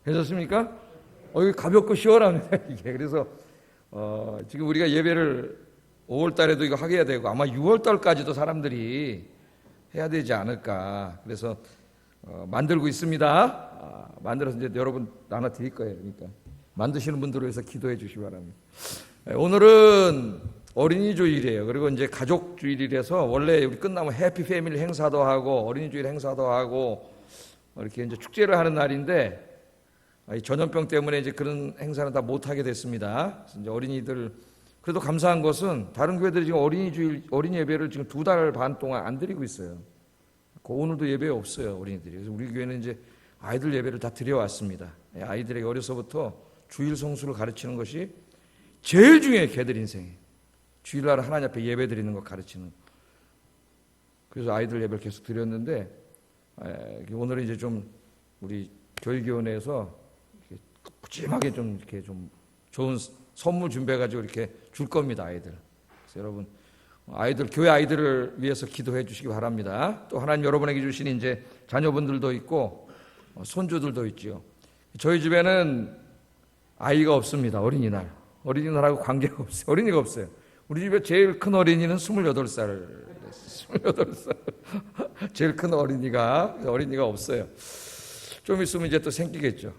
괜찮습니까? 이거 가볍고 시원합니다, 이게. 그래서, 지금 우리가 예배를 5월 달에도 이거 하게 해야 되고, 아마 6월 달까지도 사람들이 해야 되지 않을까. 그래서, 만들고 있습니다. 만들어서 이제 여러분 나눠 드릴 거예요. 그러니까. 만드시는 분들을 위해서 기도해 주시기 바랍니다. 오늘은 어린이 주일이에요. 그리고 이제 가족 주일이라서 원래 우리 끝나면 해피 패밀리 행사도 하고 어린이 주일 행사도 하고 이렇게 이제 축제를 하는 날인데 이 전염병 때문에 이제 그런 행사는 다 못 하게 됐습니다. 그래서 이제 어린이들 그래도 감사한 것은 다른 교회들이 지금 어린이 주일 어린이 예배를 지금 2달 반 동안 안 드리고 있어요. 오늘도 예배 없어요, 어린이들이. 그래서 우리 교회는 이제 아이들 예배를 다 드려왔습니다. 아이들에게 어려서부터 주일 성수를 가르치는 것이 제일 중요해요, 걔들 인생에. 주일날 하나님 앞에 예배 드리는 거 가르치는. 그래서 아이들 예배를 계속 드렸는데 오늘은 이제 좀 우리 교육위원회에서 푸짐하게 좀 이렇게 좀 좋은 선물 준비해가지고 이렇게 줄 겁니다, 아이들. 그래서 여러분 아이들 교회 아이들을 위해서 기도해 주시기 바랍니다. 또 하나님 여러분에게 주신 이제 자녀분들도 있고 손주들도 있지요. 저희 집에는 아이가 없습니다. 어린이날하고 관계가 없어요. 어린이가 없어요. 우리 집에 제일 큰 어린이는 28살. 제일 큰 어린이가 없어요. 좀 있으면 이제 또 생기겠죠.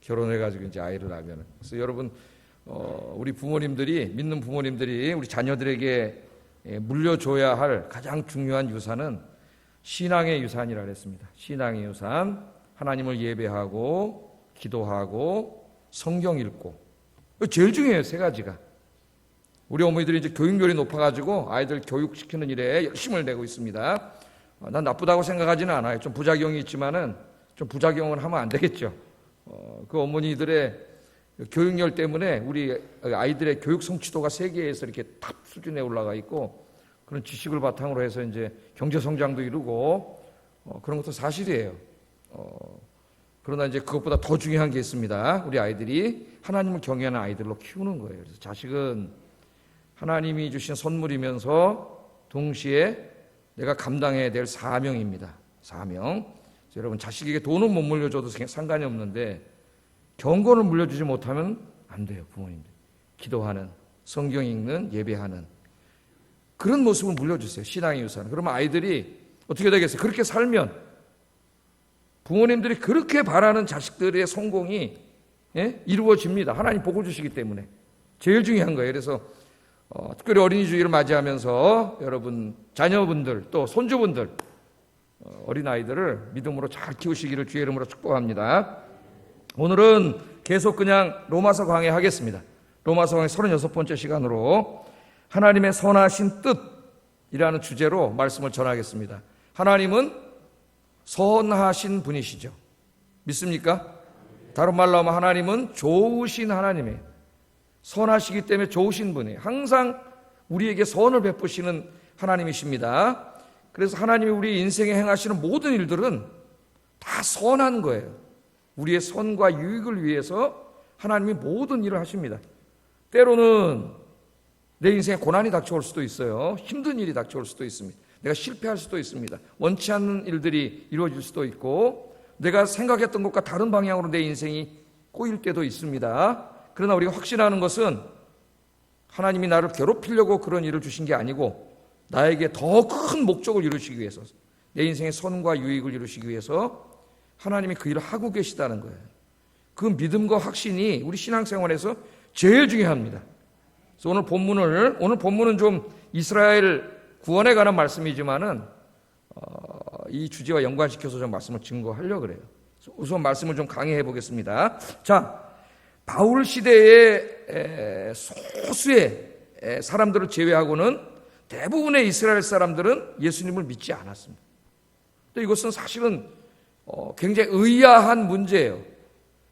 결혼해가지고 이제 아이를 낳으면. 그래서 여러분, 우리 부모님들이, 믿는 부모님들이 우리 자녀들에게 물려줘야 할 가장 중요한 유산은 신앙의 유산이라고 했습니다. 신앙의 유산, 하나님을 예배하고, 기도하고, 성경 읽고. 제일 중요해요, 세 가지가. 우리 어머니들이 이제 교육열이 높아가지고 아이들 교육시키는 일에 열심을 내고 있습니다. 난 나쁘다고 생각하지는 않아요. 좀 부작용이 있지만은 좀 부작용을 하면 안 되겠죠. 그 어머니들의 교육열 때문에 우리 아이들의 교육 성취도가 세계에서 이렇게 탑 수준에 올라가 있고 그런 지식을 바탕으로 해서 이제 경제 성장도 이루고 그런 것도 사실이에요. 그러나 이제 그것보다 더 중요한 게 있습니다. 우리 아이들이 하나님을 경외하는 아이들로 키우는 거예요. 그래서 자식은 하나님이 주신 선물이면서 동시에 내가 감당해야 될 사명입니다. 사명. 여러분 자식에게 돈은 못 물려줘도 상관이 없는데 경건을 물려주지 못하면 안 돼요. 부모님들. 기도하는, 성경 읽는, 예배하는 그런 모습을 물려주세요. 신앙의 유산. 그러면 아이들이 어떻게 되겠어요? 그렇게 살면 부모님들이 그렇게 바라는 자식들의 성공이 이루어집니다. 하나님 복을 주시기 때문에. 제일 중요한 거예요. 그래서 특별히 어린이 주일을 맞이하면서 여러분 자녀분들 또 손주분들 어린아이들을 믿음으로 잘 키우시기를 주의 이름으로 축복합니다. 오늘은 계속 그냥 로마서 강의 하겠습니다. 로마서 강의 36번째 시간으로 하나님의 선하신 뜻이라는 주제로 말씀을 전하겠습니다. 하나님은 선하신 분이시죠. 믿습니까? 다른 말로 하면 하나님은 좋으신 하나님이에요. 선하시기 때문에 좋으신 분이에요. 항상 우리에게 선을 베푸시는 하나님이십니다. 그래서 하나님이 우리 인생에 행하시는 모든 일들은 다 선한 거예요. 우리의 선과 유익을 위해서 하나님이 모든 일을 하십니다. 때로는 내 인생에 고난이 닥쳐올 수도 있어요. 힘든 일이 닥쳐올 수도 있습니다. 내가 실패할 수도 있습니다. 원치 않는 일들이 이루어질 수도 있고 내가 생각했던 것과 다른 방향으로 내 인생이 꼬일 때도 있습니다. 그러나 우리가 확신하는 것은 하나님이 나를 괴롭히려고 그런 일을 주신 게 아니고 나에게 더 큰 목적을 이루시기 위해서 내 인생의 선과 유익을 이루시기 위해서 하나님이 그 일을 하고 계시다는 거예요. 그 믿음과 확신이 우리 신앙생활에서 제일 중요합니다. 그래서 오늘 본문은 좀 이스라엘 구원에 관한 말씀이지만은 이 주제와 연관시켜서 좀 말씀을 증거하려고 그래요. 우선 말씀을 좀 강의해 보겠습니다. 자, 바울 시대의 소수의 사람들을 제외하고는 대부분의 이스라엘 사람들은 예수님을 믿지 않았습니다. 근데 이것은 사실은 굉장히 의아한 문제예요.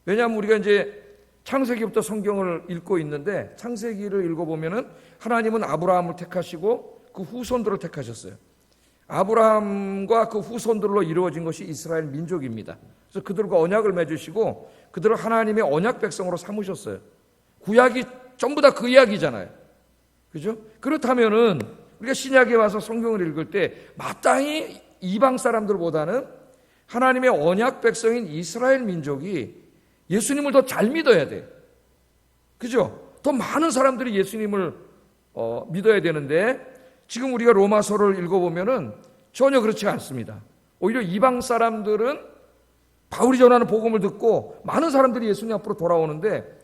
왜냐하면 우리가 이제 창세기부터 성경을 읽고 있는데 창세기를 읽어보면은 하나님은 아브라함을 택하시고 그 후손들을 택하셨어요. 아브라함과 그 후손들로 이루어진 것이 이스라엘 민족입니다. 그래서 그들과 언약을 맺으시고 그들을 하나님의 언약 백성으로 삼으셨어요. 구약이 전부 다 그 이야기잖아요. 그죠? 그렇다면은 우리가 신약에 와서 성경을 읽을 때 마땅히 이방 사람들보다는 하나님의 언약 백성인 이스라엘 민족이 예수님을 더 잘 믿어야 돼요. 그죠? 더 많은 사람들이 예수님을 믿어야 되는데 지금 우리가 로마서를 읽어보면은 전혀 그렇지 않습니다. 오히려 이방 사람들은 바울이 전하는 복음을 듣고 많은 사람들이 예수님 앞으로 돌아오는데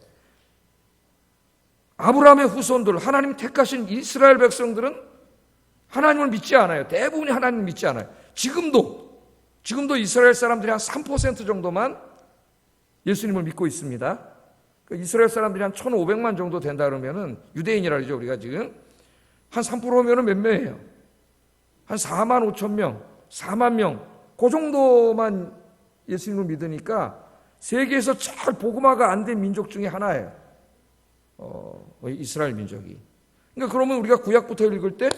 아브라함의 후손들, 하나님 택하신 이스라엘 백성들은 하나님을 믿지 않아요. 대부분이 하나님을 믿지 않아요. 지금도 이스라엘 사람들이 한 3% 정도만 예수님을 믿고 있습니다. 이스라엘 사람들이 한 1,500만 정도 된다 그러면은 유대인이라 그러죠, 우리가 지금. 한 3%면은 몇 명이에요? 한 4만 5천 명, 4만 명, 그 정도만 예수님을 믿으니까 세계에서 제일 복음화가 안 된 민족 중에 하나예요. 이스라엘 민족이. 그러니까 그러면 우리가 구약부터 읽을 때,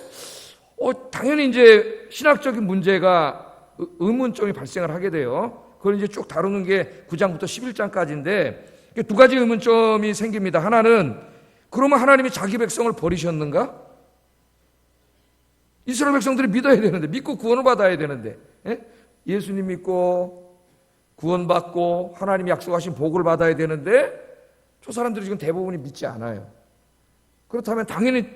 당연히 이제 신학적인 문제가 의문점이 발생을 하게 돼요. 그걸 이제 쭉 다루는 게 9장부터 11장까지인데, 두 가지 의문점이 생깁니다. 하나는, 그러면 하나님이 자기 백성을 버리셨는가? 이스라엘 백성들이 믿어야 되는데, 믿고 구원을 받아야 되는데, 예수님 믿고 구원받고 하나님이 약속하신 복을 받아야 되는데, 저 사람들이 지금 대부분이 믿지 않아요. 그렇다면 당연히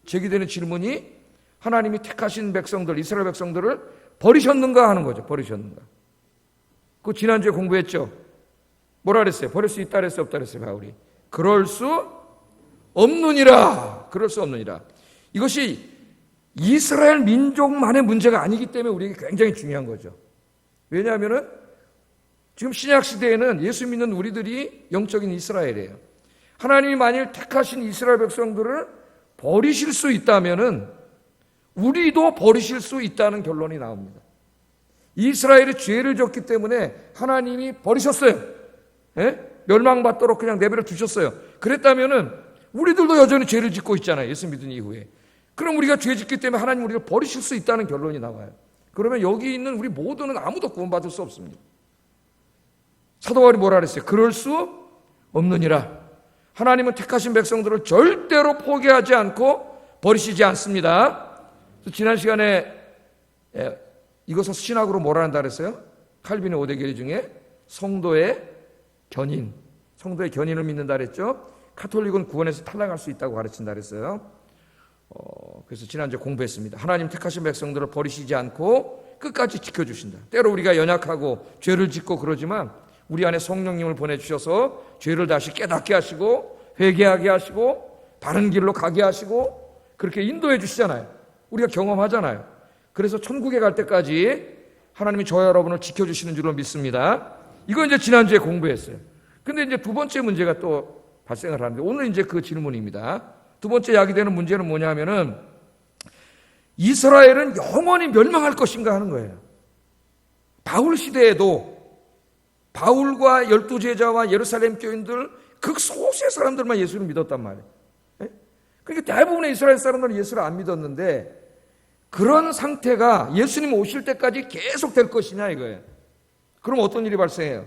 제기되는 질문이 하나님이 택하신 백성들, 이스라엘 백성들을 버리셨는가 하는 거죠. 버리셨는가. 그거 지난주에 공부했죠. 뭐라 그랬어요? 버릴 수 있다 그랬어요? 없다 그랬어요? 바울이. 그럴 수 없느니라. 그럴 수 없느니라. 이것이 이스라엘 민족만의 문제가 아니기 때문에 우리에게 굉장히 중요한 거죠. 왜냐하면은 지금 신약 시대에는 예수 믿는 우리들이 영적인 이스라엘이에요. 하나님이 만일 택하신 이스라엘 백성들을 버리실 수 있다면은 우리도 버리실 수 있다는 결론이 나옵니다. 이스라엘이 죄를 졌기 때문에 하나님이 버리셨어요. 멸망받도록 그냥 내버려 두셨어요. 그랬다면은 우리들도 여전히 죄를 짓고 있잖아요. 예수 믿은 이후에. 그럼 우리가 죄 짓기 때문에 하나님 우리를 버리실 수 있다는 결론이 나와요. 그러면 여기 있는 우리 모두는 아무도 구원받을 수 없습니다. 사도 바울이 뭐라 그랬어요? 그럴 수 없느니라. 하나님은 택하신 백성들을 절대로 포기하지 않고 버리시지 않습니다. 지난 시간에 이것을 신학으로 뭐라 한다 그랬어요? 칼빈의 5대 계리 중에 성도의 견인을 믿는다 그랬죠? 카톨릭은 구원에서 탈락할 수 있다고 가르친다 그랬어요. 그래서 지난주에 공부했습니다. 하나님 택하신 백성들을 버리시지 않고 끝까지 지켜주신다. 때로 우리가 연약하고 죄를 짓고 그러지만 우리 안에 성령님을 보내주셔서 죄를 다시 깨닫게 하시고 회개하게 하시고 바른 길로 가게 하시고 그렇게 인도해 주시잖아요. 우리가 경험하잖아요. 그래서 천국에 갈 때까지 하나님이 저와 여러분을 지켜주시는 줄로 믿습니다. 이거 이제 지난주에 공부했어요. 근데 이제 두 번째 문제가 또 발생을 하는데 오늘 이제 그 질문입니다. 두 번째 야기되는 문제는 뭐냐면은 이스라엘은 영원히 멸망할 것인가 하는 거예요. 바울 시대에도 바울과 12제자와 예루살렘 교인들 극소수의 사람들만 예수를 믿었단 말이에요. 그러니까 대부분의 이스라엘 사람들은 예수를 안 믿었는데 그런 상태가 예수님 오실 때까지 계속 될 것이냐 이거예요. 그럼 어떤 일이 발생해요?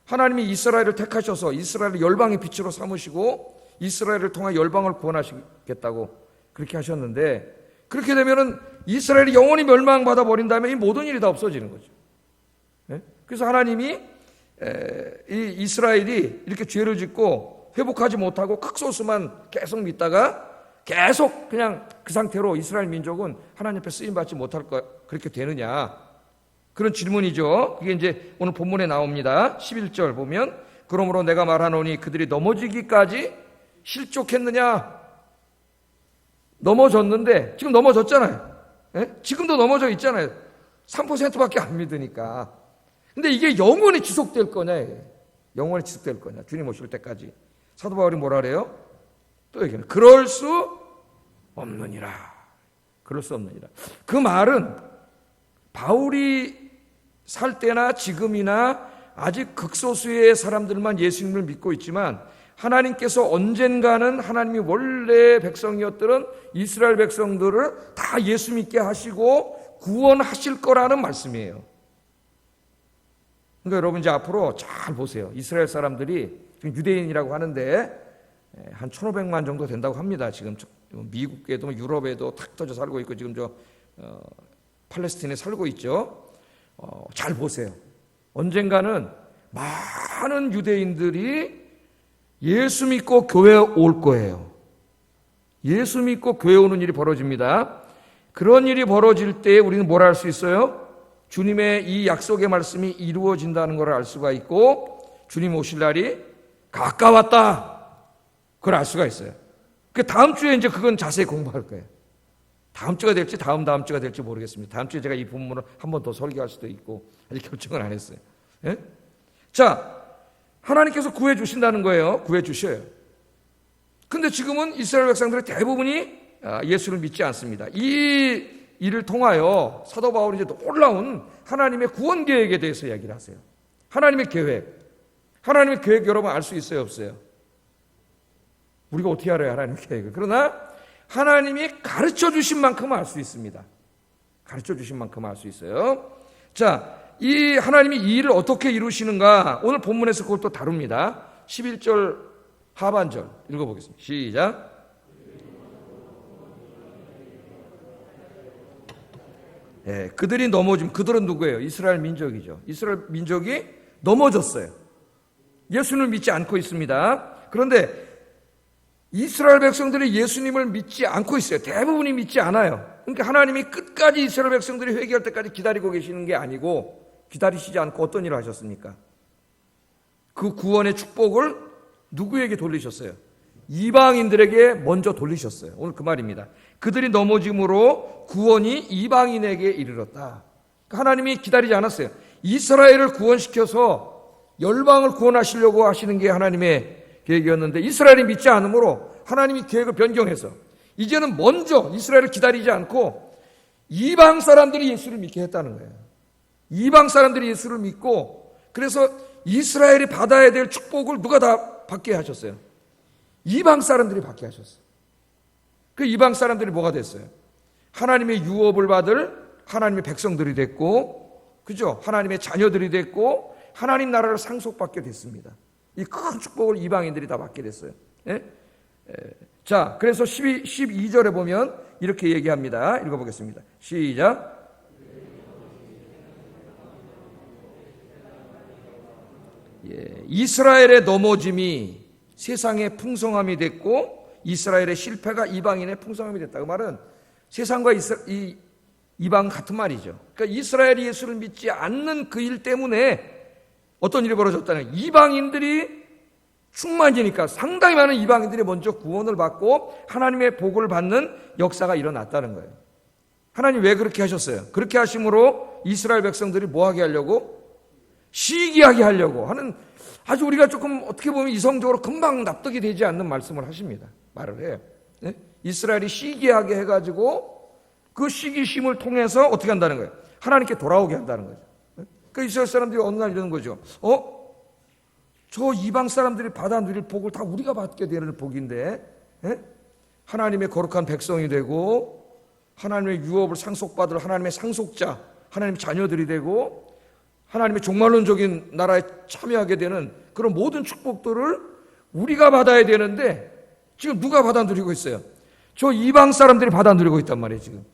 하나님이 이스라엘을 택하셔서 이스라엘을 열방의 빛으로 삼으시고 이스라엘을 통해 열방을 구원하시겠다고 그렇게 하셨는데 그렇게 되면은 이스라엘이 영원히 멸망받아 버린다면 이 모든 일이 다 없어지는 거죠. 그래서 하나님이 이 이스라엘이 이렇게 죄를 짓고 회복하지 못하고 극소수만 계속 믿다가 계속 그냥 그 상태로 이스라엘 민족은 하나님 앞에 쓰임받지 못할 거 그렇게 되느냐 그런 질문이죠. 그게 이제 오늘 본문에 나옵니다. 11절 보면 그러므로 내가 말하노니 그들이 넘어지기까지 실족했느냐. 넘어졌는데 지금 넘어졌잖아요. 지금도 넘어져 있잖아요. 3%밖에 안 믿으니까. 근데 이게 영원히 지속될 거냐? 영원히 지속될 거냐? 주님 오실 때까지. 사도 바울이 뭐라 그래요? 또 얘기해요. 그럴 수 없느니라. 그럴 수 없느니라. 그 말은 바울이 살 때나 지금이나 아직 극소수의 사람들만 예수님을 믿고 있지만 하나님께서 언젠가는 하나님이 원래 백성이었던 이스라엘 백성들을 다 예수 믿게 하시고 구원하실 거라는 말씀이에요. 그러니까 여러분 이제 앞으로 잘 보세요. 이스라엘 사람들이 지금 유대인이라고 하는데 한 1,500만 정도 된다고 합니다. 지금 미국에도 유럽에도 탁 터져 살고 있고 지금 팔레스틴에 살고 있죠. 잘 보세요. 언젠가는 많은 유대인들이 예수 믿고 교회에 올 거예요. 예수 믿고 교회 오는 일이 벌어집니다. 그런 일이 벌어질 때 우리는 뭘 할 수 있어요? 주님의 이 약속의 말씀이 이루어진다는 걸 알 수가 있고 주님 오실 날이 가까웠다. 그걸 알 수가 있어요. 그 다음 주에 이제 그건 자세히 공부할 거예요. 다음 주가 될지 다음 주가 될지 모르겠습니다. 다음 주에 제가 이 본문을 한 번 더 설교할 수도 있고 아직 결정을 안 했어요. 예? 자, 하나님께서 구해 주신다는 거예요. 구해 주셔요. 근데 지금은 이스라엘 백성들의 대부분이 예수를 믿지 않습니다. 이 일을 통하여 사도 바울이 이제 놀라운 하나님의 구원 계획에 대해서 이야기를 하세요. 하나님의 계획. 하나님의 계획 여러분 알 수 있어요, 없어요? 우리가 어떻게 알아요, 하나님의 계획을? 그러나 하나님이 가르쳐 주신 만큼 알 수 있습니다. 가르쳐 주신 만큼 알 수 있어요. 자, 이 하나님이 이 일을 어떻게 이루시는가 오늘 본문에서 그것도 다룹니다. 11절 하반절 읽어보겠습니다. 시작. 예, 그들이 넘어짐. 그들은 누구예요? 이스라엘 민족이죠. 이스라엘 민족이 넘어졌어요. 예수님을 믿지 않고 있습니다. 그런데 이스라엘 백성들이 예수님을 믿지 않고 있어요. 대부분이 믿지 않아요. 그러니까 하나님이 끝까지 이스라엘 백성들이 회개할 때까지 기다리고 계시는 게 아니고 기다리시지 않고 어떤 일을 하셨습니까? 그 구원의 축복을 누구에게 돌리셨어요? 이방인들에게 먼저 돌리셨어요. 오늘 그 말입니다. 그들이 넘어짐으로 구원이 이방인에게 이르렀다. 하나님이 기다리지 않았어요. 이스라엘을 구원시켜서 열방을 구원하시려고 하시는 게 하나님의 계획이었는데 이스라엘이 믿지 않으므로 하나님이 계획을 변경해서 이제는 먼저 이스라엘을 기다리지 않고 이방 사람들이 예수를 믿게 했다는 거예요. 이방 사람들이 예수를 믿고 그래서 이스라엘이 받아야 될 축복을 누가 다 받게 하셨어요? 이방 사람들이 받게 하셨어요. 그 이방 사람들이 뭐가 됐어요? 하나님의 유업을 받을 하나님의 백성들이 됐고, 그죠? 하나님의 자녀들이 됐고, 하나님 나라를 상속받게 됐습니다. 이 큰 축복을 이방인들이 다 받게 됐어요. 예? 자, 그래서 12절에 보면 이렇게 얘기합니다. 읽어보겠습니다. 시작. 예, 이스라엘의 넘어짐이 세상의 풍성함이 됐고 이스라엘의 실패가 이방인의 풍성함이 됐다. 그 말은 세상과 이 이방 같은 말이죠. 그러니까 이스라엘이 예수를 믿지 않는 그 일 때문에 어떤 일이 벌어졌다는 이방인들이 충만이니까 상당히 많은 이방인들이 먼저 구원을 받고 하나님의 복을 받는 역사가 일어났다는 거예요. 하나님 왜 그렇게 하셨어요? 그렇게 하심으로 이스라엘 백성들이 뭐 하게 하려고? 시기하게 하려고 하는 아주 우리가 조금 어떻게 보면 이성적으로 금방 납득이 되지 않는 말씀을 하십니다. 말을 해요. 네? 이스라엘이 시기하게 해가지고 그 시기심을 통해서 어떻게 한다는 거예요? 하나님께 돌아오게 한다는 거죠. 그 이스라엘 사람들이 어느 날 이러는 거죠. 저 이방 사람들이 받아 누릴 복을 다 우리가 받게 되는 복인데 하나님의 거룩한 백성이 되고 하나님의 유업을 상속받을 하나님의 상속자, 하나님의 자녀들이 되고 하나님의 종말론적인 나라에 참여하게 되는 그런 모든 축복들을 우리가 받아야 되는데 지금 누가 받아 누리고 있어요? 저 이방 사람들이 받아 누리고 있단 말이에요. 지금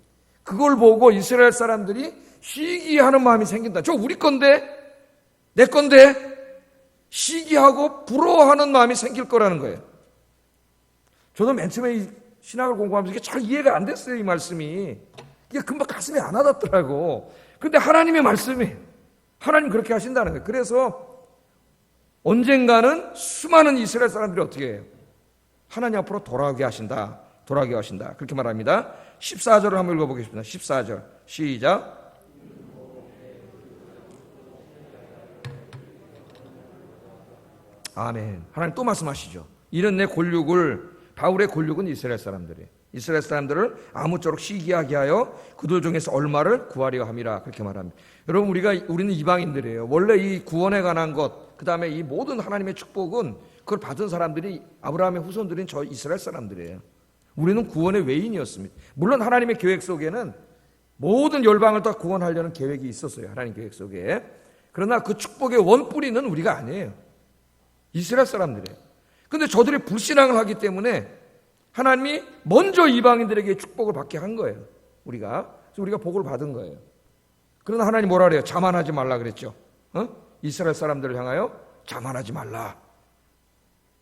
그걸 보고 이스라엘 사람들이 시기하는 마음이 생긴다. 저 우리 건데 내 건데 시기하고 부러워하는 마음이 생길 거라는 거예요. 저도 맨 처음에 이 신학을 공부하면서 이게 잘 이해가 안 됐어요. 이 말씀이 이게 금방 가슴에 안 와닿더라고. 그런데 하나님의 말씀이 하나님 그렇게 하신다는 거예요. 그래서 언젠가는 수많은 이스라엘 사람들이 어떻게 해요? 하나님 앞으로 돌아오게 하신다. 돌아오게 하신다. 그렇게 말합니다. 14절을 한번 읽어보겠습니다. 14절 시작. 아멘. 하나님 또 말씀하시죠. 이런 내 골육을 바울의 골육은 이스라엘 사람들이에요. 이스라엘 사람들을 아무쪼록 시기하게 하여 그들 중에서 얼마를 구하려 함이라 그렇게 말합니다. 여러분 우리는 이방인들이에요. 원래 이 구원에 관한 것, 그 다음에 이 모든 하나님의 축복은 그걸 받은 사람들이 아브라함의 후손들인 저 이스라엘 사람들이에요. 우리는 구원의 외인이었습니다. 물론 하나님의 계획 속에는 모든 열방을 다 구원하려는 계획이 있었어요. 하나님 계획 속에. 그러나 그 축복의 원뿌리는 우리가 아니에요. 이스라엘 사람들이에요. 그런데 저들이 불신앙을 하기 때문에 하나님이 먼저 이방인들에게 축복을 받게 한 거예요. 우리가. 그래서 우리가 복을 받은 거예요. 그러나 하나님 뭐라 그래요? 자만하지 말라 그랬죠. 이스라엘 사람들을 향하여 자만하지 말라.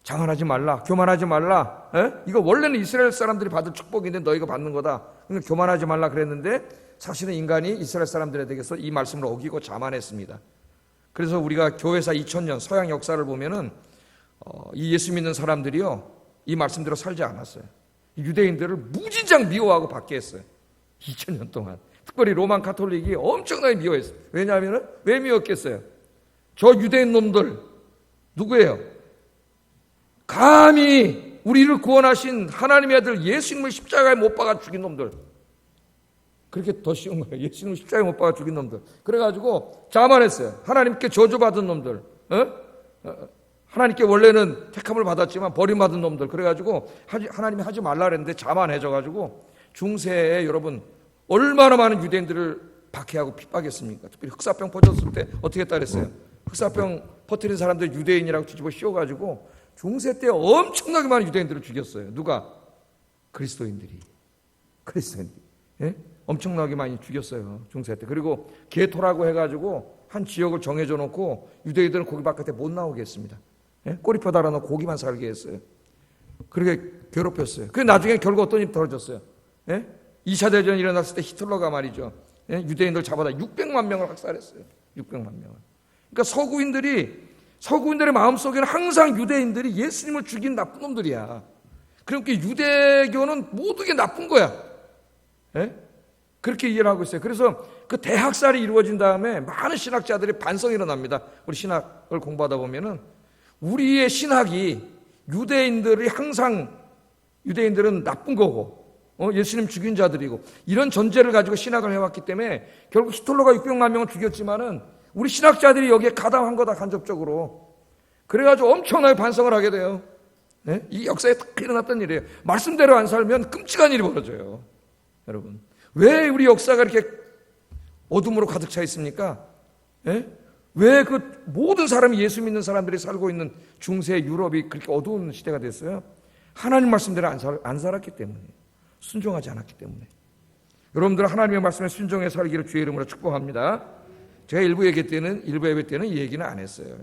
자만하지 말라. 교만하지 말라. 이거 원래는 이스라엘 사람들이 받을 축복인데 너희가 받는 거다. 그러니까 교만하지 말라 그랬는데 사실은 인간이 이스라엘 사람들에 대해서 이 말씀을 어기고 자만했습니다. 그래서 우리가 교회사 2000년 서양 역사를 보면은 이 예수 믿는 사람들이요, 이 말씀대로 살지 않았어요. 유대인들을 무진장 미워하고 받게 했어요. 2000년 동안. 특별히 로만 가톨릭이 엄청나게 미워했어요. 왜냐하면 왜 미웠겠어요? 저 유대인 놈들 누구예요? 감히 우리를 구원하신 하나님의 아들 예수님을 십자가에 못 박아 죽인 놈들. 그렇게 더 쉬운 거예요. 예수님을 십자가에 못 박아 죽인 놈들. 그래가지고 자만했어요. 하나님께 저주받은 놈들. 하나님께 원래는 택함을 받았지만 버림받은 놈들. 그래가지고 하나님이 하지 말라 그랬는데 자만해져가지고 중세에 여러분 얼마나 많은 유대인들을 박해하고 핍박했습니까? 특별히 흑사병 퍼졌을 때 어떻게 했다 그랬어요? 흑사병 퍼뜨린 사람들 유대인이라고 뒤집어 씌워가지고 중세 때 엄청나게 많은 유대인들을 죽였어요. 누가? 그리스도인들이. 예? 엄청나게 많이 죽였어요. 중세 때. 그리고 게토라고 해가지고 한 지역을 정해져 놓고 유대인들은 거기 바깥에 못 나오게 했습니다. 예? 꼬리표 달아놓고 고기만 살게 했어요. 그렇게 괴롭혔어요. 그 나중에 결국 어떤 일이 벌어졌어요? 예? 2차 대전이 일어났을 때 히틀러가 말이죠. 예? 유대인들 잡아다 600만 명을 학살했어요. 600만 명을. 그러니까 서구인들의 마음속에는 항상 유대인들이 예수님을 죽인 나쁜 놈들이야. 그러니까 유대교는 모두 게 나쁜 거야. 예? 그렇게 이해를 하고 있어요. 그래서 그 대학살이 이루어진 다음에 많은 신학자들이 반성이 일어납니다. 우리 신학을 공부하다 보면은 우리의 신학이 유대인들이 항상 유대인들은 나쁜 거고 예수님 죽인 자들이고 이런 전제를 가지고 신학을 해왔기 때문에 결국 히틀러가 600만 명을 죽였지만은 우리 신학자들이 여기에 가담한 거다 간접적으로. 그래가지고 엄청나게 반성을 하게 돼요. 네? 이 역사에 딱 일어났던 일이에요. 말씀대로 안 살면 끔찍한 일이 벌어져요. 여러분 왜 우리 역사가 이렇게 어둠으로 가득 차 있습니까? 네? 왜 그 모든 사람이 예수 믿는 사람들이 살고 있는 중세 유럽이 그렇게 어두운 시대가 됐어요? 하나님 말씀대로 안 살았기 때문에, 순종하지 않았기 때문에. 여러분들 하나님의 말씀에 순종해 살기를 주의 이름으로 축복합니다. 제가 일부 예배 때는 이 얘기는 안 했어요.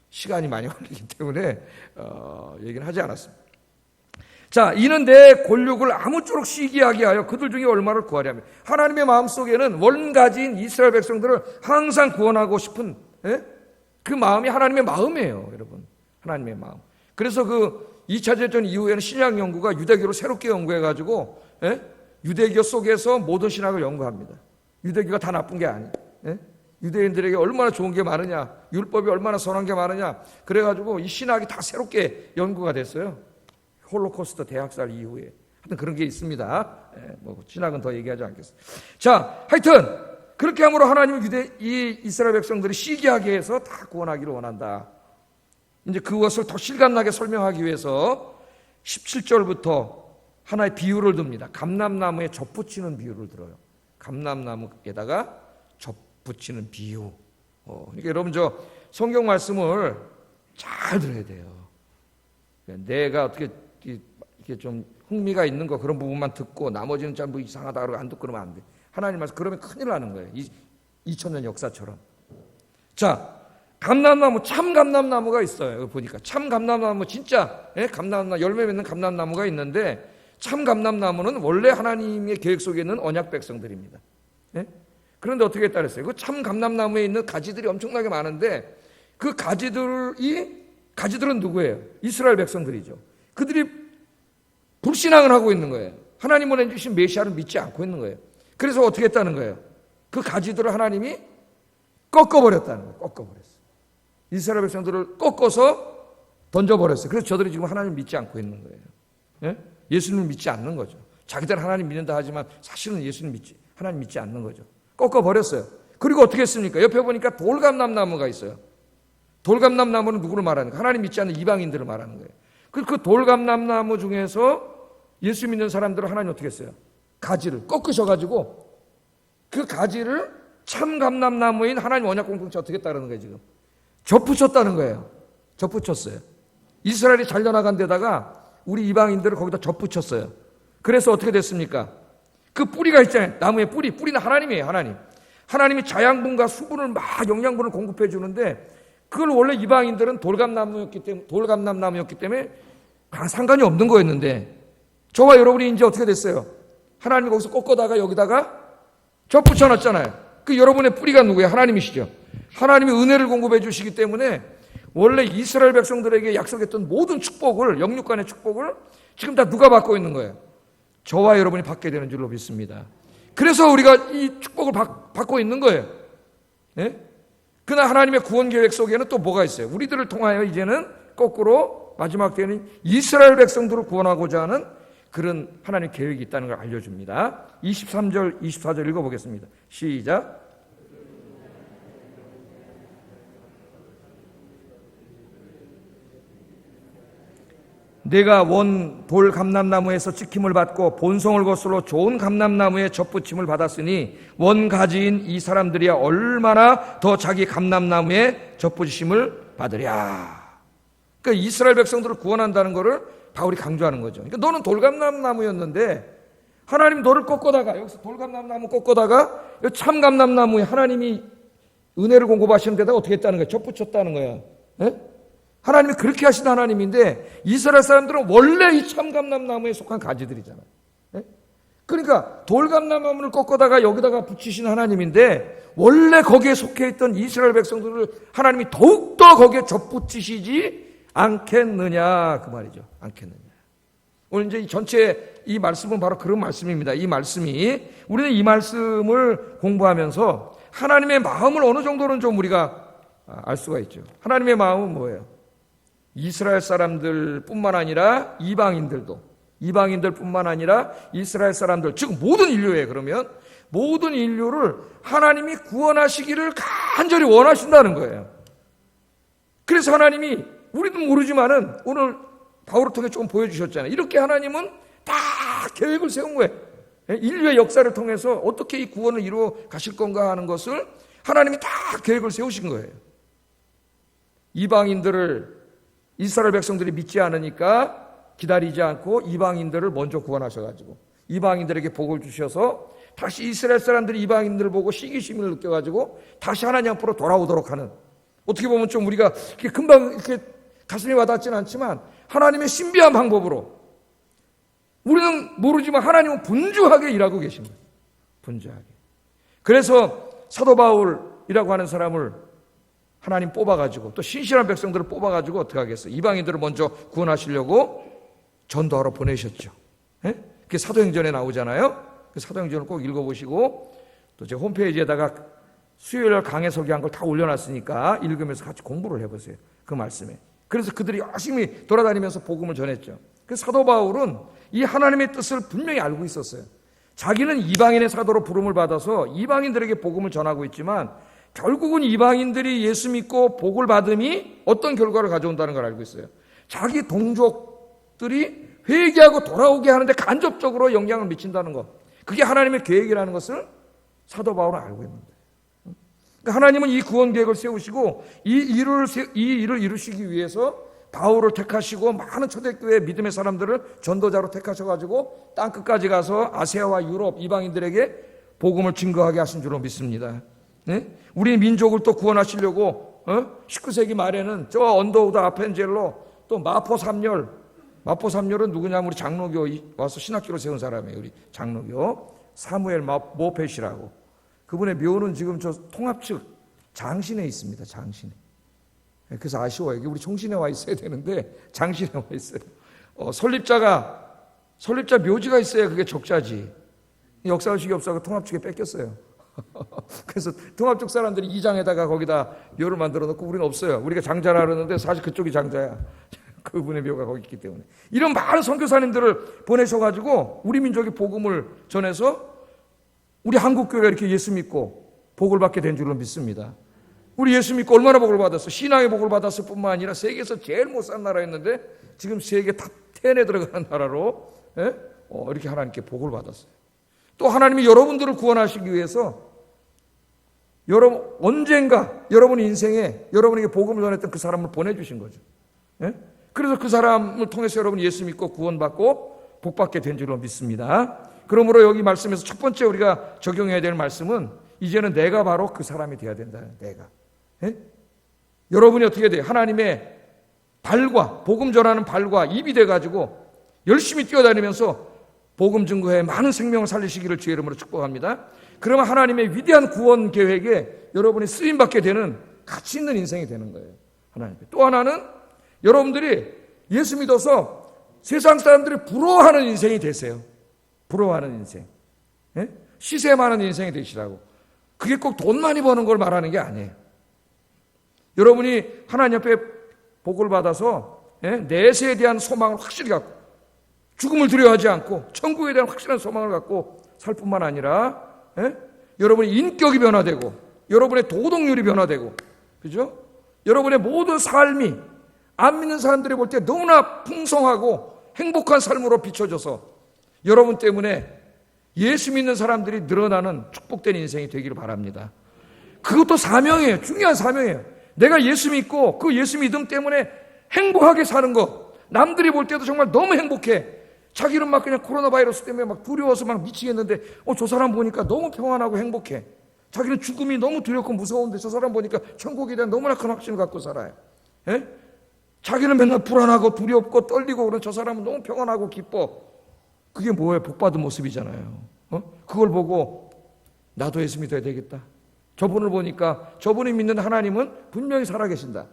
시간이 많이 걸리기 때문에 얘기는 하지 않았습니다. 자, 이는 내 권력을 아무쪼록 시기하게 하여 그들 중에 얼마를 구하려 하며. 하나님의 마음속에는 원가지인 이스라엘 백성들을 항상 구원하고 싶은 그 마음이 하나님의 마음이에요. 여러분, 하나님의 마음. 그래서 그 2차 대전 이후에는 신약 연구가 유대교를 새롭게 연구해가지고 유대교 속에서 모든 신학을 연구합니다. 유대교가 다 나쁜 게 아니에요. 유대인들에게 얼마나 좋은 게 많으냐, 율법이 얼마나 선한 게 많으냐, 그래가지고 이 신학이 다 새롭게 연구가 됐어요. 홀로코스트 대학살 이후에. 하여튼 그런 게 있습니다. 뭐 신학은 더 얘기하지 않겠습니다. 자, 하여튼 그렇게 함으로 하나님은 이 이스라엘 백성들이 시기하게 해서 다 구원하기를 원한다. 이제 그것을 더 실감나게 설명하기 위해서 17절부터 하나의 비유를 듭니다. 감람나무에 젖붙이는 비유를 들어요. 감람나무에다가 젖붙이는 비유. 그러니까 여러분 저 성경 말씀을 잘 들어야 돼요. 내가 어떻게 이렇게 좀 흥미가 있는 거 그런 부분만 듣고 나머지는 좀 뭐 이상하다 그러고 안 듣고 그러면 안 돼. 하나님 말씀 그러면 큰일 나는 거예요. 2000년 역사처럼. 자, 감람나무, 참 감람나무가 있어요. 여기 보니까 참 감람나무 진짜 감람나무 열매 맺는 감람나무가 있는데 참 감람나무는 원래 하나님의 계획 속에 있는 언약 백성들입니다. 그런데 어떻게 했다 그랬어요? 그 참 감람나무에 있는 가지들이 엄청나게 많은데 그 가지들은 누구예요? 이스라엘 백성들이죠. 그들이 불신앙을 하고 있는 거예요. 하나님 보내주신 메시아를 믿지 않고 있는 거예요. 그래서 어떻게 했다는 거예요? 그 가지들을 하나님이 꺾어버렸다는 거예요. 꺾어버렸어요. 이스라엘 백성들을 꺾어서 던져버렸어요. 그래서 저들이 지금 하나님 믿지 않고 있는 거예요. 예수님을 믿지 않는 거죠. 자기들은 하나님 믿는다 하지만 사실은 하나님 믿지 않는 거죠. 꺾어버렸어요. 그리고 어떻게 했습니까? 옆에 보니까 돌감람나무가 있어요. 돌감람나무는 누구를 말하는가? 하나님 믿지 않는 이방인들을 말하는 거예요. 그 돌감람나무 중에서 예수 믿는 사람들을 하나님 어떻게 했어요? 가지를 꺾으셔가지고 그 가지를 참 감람나무인 하나님 언약 공동체 어떻게 했다는 거예요 지금? 접붙였다는 거예요. 접붙였어요. 이스라엘이 잘려나간 데다가 우리 이방인들을 거기다 접붙였어요. 그래서 어떻게 됐습니까? 그 뿌리가 있잖아요. 나무의 뿌리는 하나님이에요. 하나님이 자양분과 수분을 막 영양분을 공급해 주는데 그걸 원래 이방인들은 돌감람나무였기 때문에 상관이 없는 거였는데, 저와 여러분이 이제 어떻게 됐어요? 하나님이 거기서 꺾어다가 여기다가 접붙여놨잖아요. 그 여러분의 뿌리가 누구예요? 하나님이시죠. 하나님이 은혜를 공급해 주시기 때문에 원래 이스라엘 백성들에게 약속했던 모든 축복을, 영육간의 축복을 지금 다 누가 받고 있는 거예요? 저와 여러분이 받게 되는 줄로 믿습니다. 그래서 우리가 이 축복을 받고 있는 거예요. 예? 그러나 하나님의 구원 계획 속에는 또 뭐가 있어요? 우리들을 통하여 이제는 거꾸로 마지막 때는 이스라엘 백성들을 구원하고자 하는 그런 하나님의 계획이 있다는 걸 알려줍니다. 23절, 24절 읽어보겠습니다. 시작. 내가 원 돌 감람나무에서 찍힘을 받고 본성을 거슬러 좋은 감람나무에 접붙임을 받았으니 원 가지인 이 사람들이야 얼마나 더 자기 감람나무에 접붙임을 받으랴. 그러니까 이스라엘 백성들을 구원한다는 것을 바울이 강조하는 거죠. 그러니까 너는 돌감람나무였는데 하나님 너를 꺾어다가, 여기서 돌감람나무 꺾어다가 참감람나무에 하나님이 은혜를 공급하시는 데다가 어떻게 했다는 거야? 접붙였다는 거야. 예? 하나님이 그렇게 하신 하나님인데 이스라엘 사람들은 원래 이 참감람나무에 속한 가지들이잖아요. 예? 그러니까 돌감람나무를 꺾어다가 여기다가 붙이신 하나님인데 원래 거기에 속해 있던 이스라엘 백성들을 하나님이 더욱더 거기에 접붙이시지 않겠느냐, 그 말이죠. 않겠느냐. 오늘 이제 이 전체 이 말씀은 바로 그런 말씀입니다. 이 말씀이, 우리는 이 말씀을 공부하면서 하나님의 마음을 어느 정도는 좀 우리가 알 수가 있죠. 하나님의 마음은 뭐예요? 이스라엘 사람들뿐만 아니라 이방인들뿐만 아니라 이스라엘 사람들, 즉 모든 인류에, 그러면 모든 인류를 하나님이 구원하시기를 간절히 원하신다는 거예요. 그래서 하나님이, 우리도 모르지만은 오늘 바울을 통해 조금 보여주셨잖아요. 이렇게 하나님은 다 계획을 세운 거예요. 인류의 역사를 통해서 어떻게 이 구원을 이루어 가실 건가 하는 것을 하나님이 다 계획을 세우신 거예요. 이방인들을 이스라엘 백성들이 믿지 않으니까 기다리지 않고 이방인들을 먼저 구원하셔가지고 이방인들에게 복을 주셔서 다시 이스라엘 사람들이 이방인들을 보고 시기심을 느껴가지고 다시 하나님 앞으로 돌아오도록 하는, 어떻게 보면 좀 우리가 이렇게 금방 이렇게 가슴이 와닿지는 않지만 하나님의 신비한 방법으로, 우리는 모르지만 하나님은 분주하게 일하고 계십니다. 분주하게. 그래서 사도 바울이라고 하는 사람을 하나님 뽑아가지고, 또 신실한 백성들을 뽑아가지고 어떻게 하겠어요? 이방인들을 먼저 구원하시려고 전도하러 보내셨죠. 예? 그게 사도행전에 나오잖아요. 그 사도행전을 꼭 읽어보시고, 또 제 홈페이지에다가 수요일 강해 설교한 걸 다 올려놨으니까 읽으면서 같이 공부를 해보세요. 그 말씀에. 그래서 그들이 열심히 돌아다니면서 복음을 전했죠. 그 사도 바울은 이 하나님의 뜻을 분명히 알고 있었어요. 자기는 이방인의 사도로 부름을 받아서 이방인들에게 복음을 전하고 있지만 결국은 이방인들이 예수 믿고 복을 받음이 어떤 결과를 가져온다는 걸 알고 있어요. 자기 동족들이 회개하고 돌아오게 하는데 간접적으로 영향을 미친다는 것, 그게 하나님의 계획이라는 것을 사도 바울은 알고 있는데, 그러니까 하나님은 이 구원 계획을 세우시고 이 일을 이루시기 위해서 바울을 택하시고 많은 초대교회 믿음의 사람들을 전도자로 택하셔가지고 땅끝까지 가서 아시아와 유럽 이방인들에게 복음을 증거하게 하신 줄로 믿습니다. 네? 우리 민족을 또 구원하시려고 19세기 말에는 저 언더우드 아펜젤로, 또 마포삼열은 누구냐면 우리 장로교 와서 신학교를 세운 사람이에요. 우리 장로교 사무엘 모펫이라고. 그분의 묘는 지금 저 통합측 장신에 있습니다. 장신에. 그래서 아쉬워요. 우리 총신에 와 있어야 되는데 장신에 와 있어요. 설립자 묘지가 있어야 그게 적자지. 역사의식이 없어서 통합측에 뺏겼어요. 그래서 통합쪽 사람들이 이장에다가 거기다 묘를 만들어 놓고 우리는 없어요. 우리가 장자라 그러는데 사실 그쪽이 장자야. 그분의 묘가 거기 있기 때문에. 이런 많은 선교사님들을 보내셔가지고 우리 민족의 복음을 전해서 우리 한국교회가 이렇게 예수 믿고 복을 받게 된 줄로 믿습니다. 우리 예수 믿고 얼마나 복을 받았어. 신앙의 복을 받았을 뿐만 아니라 세계에서 제일 못 산 나라였는데 지금 세계 탑 10에 들어가는 나라로 이렇게 하나님께 복을 받았어요. 또 하나님이 여러분들을 구원하시기 위해서 언젠가 여러분 인생에 여러분에게 복음을 전했던 그 사람을 보내주신 거죠. 그래서 그 사람을 통해서 여러분이 예수 믿고 구원받고 복받게 된 줄로 믿습니다. 그러므로 여기 말씀에서 첫 번째 우리가 적용해야 될 말씀은 이제는 내가 바로 그 사람이 되어야 된다. 내가. 여러분이 어떻게 돼요? 하나님의 발과 복음 전하는 발과 입이 돼가지고 열심히 뛰어다니면서 복음 증거에 많은 생명을 살리시기를 주의 이름으로 축복합니다. 그러면 하나님의 위대한 구원 계획에 여러분이 쓰임받게 되는 가치 있는 인생이 되는 거예요. 하나님. 또 하나는 여러분들이 예수 믿어서 세상 사람들이 부러워하는 인생이 되세요. 부러워하는 인생. 예? 시세 많은 인생이 되시라고. 그게 꼭 돈 많이 버는 걸 말하는 게 아니에요. 여러분이 하나님 앞에 복을 받아서 내세에 대한 소망을 확실히 갖고 죽음을 두려워하지 않고 천국에 대한 확실한 소망을 갖고 살 뿐만 아니라 여러분의 인격이 변화되고 여러분의 도덕률이 변화되고 그죠? 여러분의 모든 삶이 안 믿는 사람들이 볼 때 너무나 풍성하고 행복한 삶으로 비춰져서 여러분 때문에 예수 믿는 사람들이 늘어나는 축복된 인생이 되기를 바랍니다. 그것도 사명이에요. 중요한 사명이에요. 내가 예수 믿고 그 예수 믿음 때문에 행복하게 사는 것. 남들이 볼 때도 정말 너무 행복해. 자기는 막 그냥 코로나 바이러스 때문에 막 두려워서 막 미치겠는데 저 사람 보니까 너무 평안하고 행복해. 자기는 죽음이 너무 두렵고 무서운데 저 사람 보니까 천국에 대한 너무나 큰 확신을 갖고 살아요. 예? 자기는 맨날 불안하고 두렵고 떨리고 그런 저 사람은 너무 평안하고 기뻐. 그게 뭐예요? 복받은 모습이잖아요. 그걸 보고 나도 예수 믿어야 되겠다. 저분을 보니까 저분이 믿는 하나님은 분명히 살아계신다.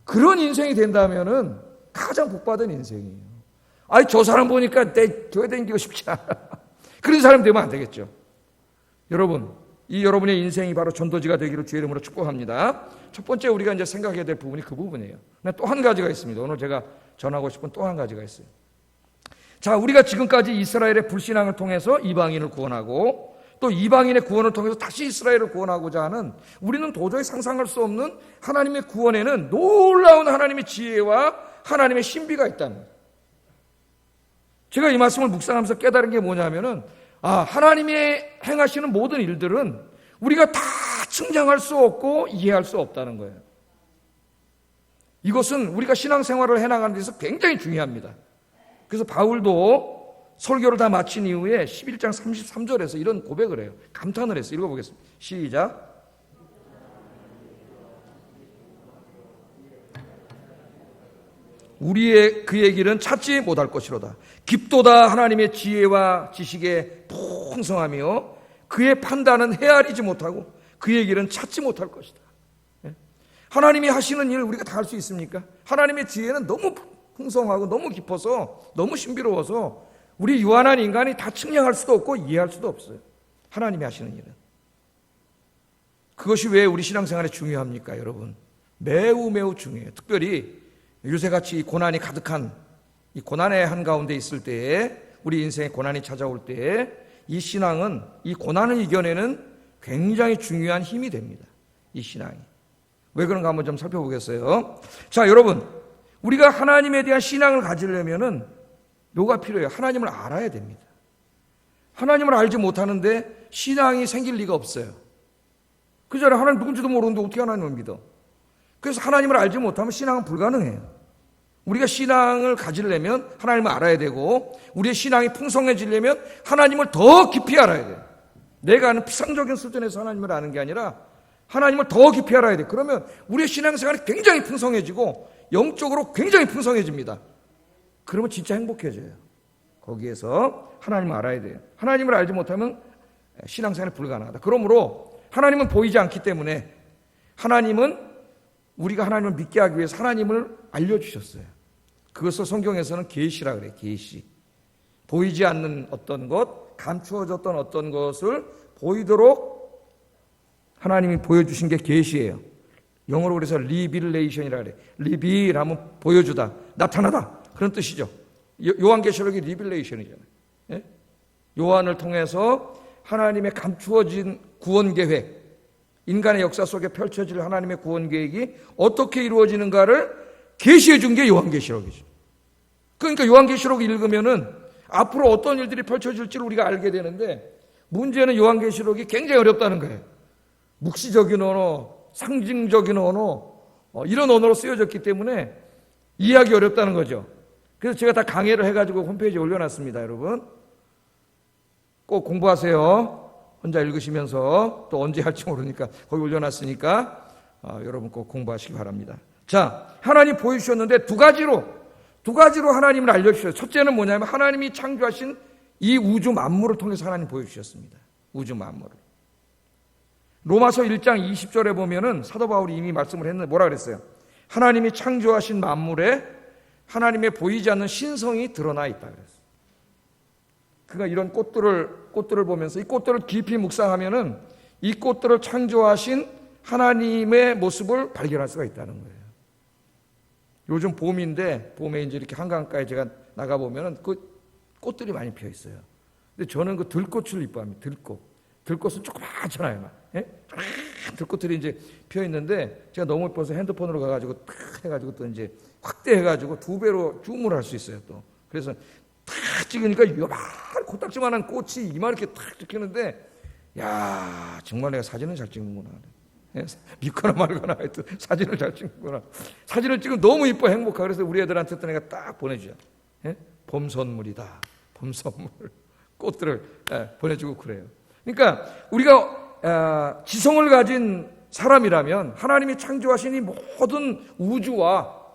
그런 인생이 된다면은 가장 복받은 인생이에요. 아니 저 사람 보니까 내 교회 다니기가 쉽지 않아. 그런 사람 되면 안 되겠죠. 여러분, 이 여러분의 인생이 바로 전도지가 되기를 주의 이름으로 축복합니다. 첫 번째 우리가 이제 생각해야 될 부분이 그 부분이에요. 또 한 가지가 있습니다. 오늘 제가 전하고 싶은 또 한 가지가 있어요. 자, 우리가 지금까지 이스라엘의 불신앙을 통해서 이방인을 구원하고 또 이방인의 구원을 통해서 다시 이스라엘을 구원하고자 하는 우리는 도저히 상상할 수 없는 하나님의 구원에는 놀라운 하나님의 지혜와 하나님의 신비가 있다는 거예요. 제가 이 말씀을 묵상하면서 깨달은 게 뭐냐면은 하나님의 행하시는 모든 일들은 우리가 다 측량할 수 없고 이해할 수 없다는 거예요. 이것은 우리가 신앙생활을 해나가는 데서 굉장히 중요합니다. 그래서 바울도 설교를 다 마친 이후에 11장 33절에서 이런 고백을 해요. 감탄을 했어요. 읽어보겠습니다. 시작. 우리의 그의 길은 찾지 못할 것이로다. 깊도다 하나님의 지혜와 지식에 풍성하며 그의 판단은 헤아리지 못하고 그의 길은 찾지 못할 것이다. 하나님이 하시는 일 우리가 다 할 수 있습니까? 하나님의 지혜는 너무 풍성하고 너무 깊어서 너무 신비로워서 우리 유한한 인간이 다 측량할 수도 없고 이해할 수도 없어요. 하나님이 하시는 일은. 그것이 왜 우리 신앙생활에 중요합니까, 여러분? 매우 매우 중요해요. 특별히 요새같이 고난이 가득한 이 고난의 한가운데 있을 때에 우리 인생에 고난이 찾아올 때에 이 신앙은 이 고난을 이겨내는 굉장히 중요한 힘이 됩니다. 이 신앙이. 왜 그런가 한번 좀 살펴보겠어요. 자, 여러분, 우리가 하나님에 대한 신앙을 가지려면은 뭐가 필요해요? 하나님을 알아야 됩니다. 하나님을 알지 못하는데 신앙이 생길 리가 없어요. 그 전에 하나님 누군지도 모르는데 어떻게 하나님을 믿어? 그래서 하나님을 알지 못하면 신앙은 불가능해요. 우리가 신앙을 가지려면 하나님을 알아야 되고 우리의 신앙이 풍성해지려면 하나님을 더 깊이 알아야 돼요. 내가 아는 피상적인 수준에서 하나님을 아는 게 아니라 하나님을 더 깊이 알아야 돼요. 그러면 우리의 신앙생활이 굉장히 풍성해지고 영적으로 굉장히 풍성해집니다. 그러면 진짜 행복해져요. 거기에서 하나님을 알아야 돼요. 하나님을 알지 못하면 신앙생활이 불가능하다. 그러므로 하나님은 보이지 않기 때문에 하나님은 우리가 하나님을 믿게 하기 위해서 하나님을 알려주셨어요. 그것을 성경에서는 계시라 그래요. 계시. 보이지 않는 어떤 것, 감추어졌던 어떤 것을 보이도록 하나님이 보여주신 게 계시예요. 영어로 그래서 리빌레이션이라 그래요. 리빌하면 보여주다, 나타나다 그런 뜻이죠. 요한계시록이 리빌레이션이잖아요. 예? 요한을 통해서 하나님의 감추어진 구원 계획, 인간의 역사 속에 펼쳐질 하나님의 구원 계획이 어떻게 이루어지는가를 계시해 준 게 요한계시록이죠. 그러니까 요한계시록 읽으면은 앞으로 어떤 일들이 펼쳐질지를 우리가 알게 되는데 문제는 요한계시록이 굉장히 어렵다는 거예요. 묵시적인 언어, 상징적인 언어, 이런 언어로 쓰여졌기 때문에 이해하기 어렵다는 거죠. 그래서 제가 다 강의를 해가지고 홈페이지에 올려놨습니다. 여러분 꼭 공부하세요. 혼자 읽으시면서 또 언제 할지 모르니까 거기 올려놨으니까 여러분 꼭 공부하시기 바랍니다. 자, 하나님 보여주셨는데 두 가지로 하나님을 알려주셨어요. 첫째는 뭐냐면 하나님이 창조하신 이 우주 만물을 통해서 하나님 보여주셨습니다. 우주 만물을. 로마서 1장 20절에 보면은 사도 바울이 이미 말씀을 했는데 뭐라 그랬어요? 하나님이 창조하신 만물에 하나님의 보이지 않는 신성이 드러나 있다 그랬어요. 그가 이런 꽃들을 보면서 이 꽃들을 깊이 묵상하면은 이 꽃들을 창조하신 하나님의 모습을 발견할 수가 있다는 거예요. 요즘 봄인데 봄에 이제 이렇게 한강가에 제가 나가 보면은 그 꽃들이 많이 피어 있어요. 근데 저는 그 들꽃을 이뻐합니다. 들꽃은 조그맣잖아요, 막. 예? 들꽃들이 이제 피어 있는데 제가 너무 이뻐서 핸드폰으로 가가지고 탁 해가지고 또 이제 확대해가지고 2배로 줌을 할 수 있어요, 또. 그래서 탁 찍으니까 요만 코딱지만한 꽃이 이만하게 탁 찍히는데, 야, 정말 내가 사진을 잘 찍는구나. 예? 믿거나 말거나 하여튼 사진을 잘 찍는구나. 사진을 찍으면 너무 이뻐, 행복하고. 그래서 우리 애들한테 또 내가 딱 보내줘요. 예? 봄 선물이다. 봄 선물. 꽃들을 보내주고 그래요. 그러니까 우리가 지성을 가진 사람이라면 하나님이 창조하신 이 모든 우주와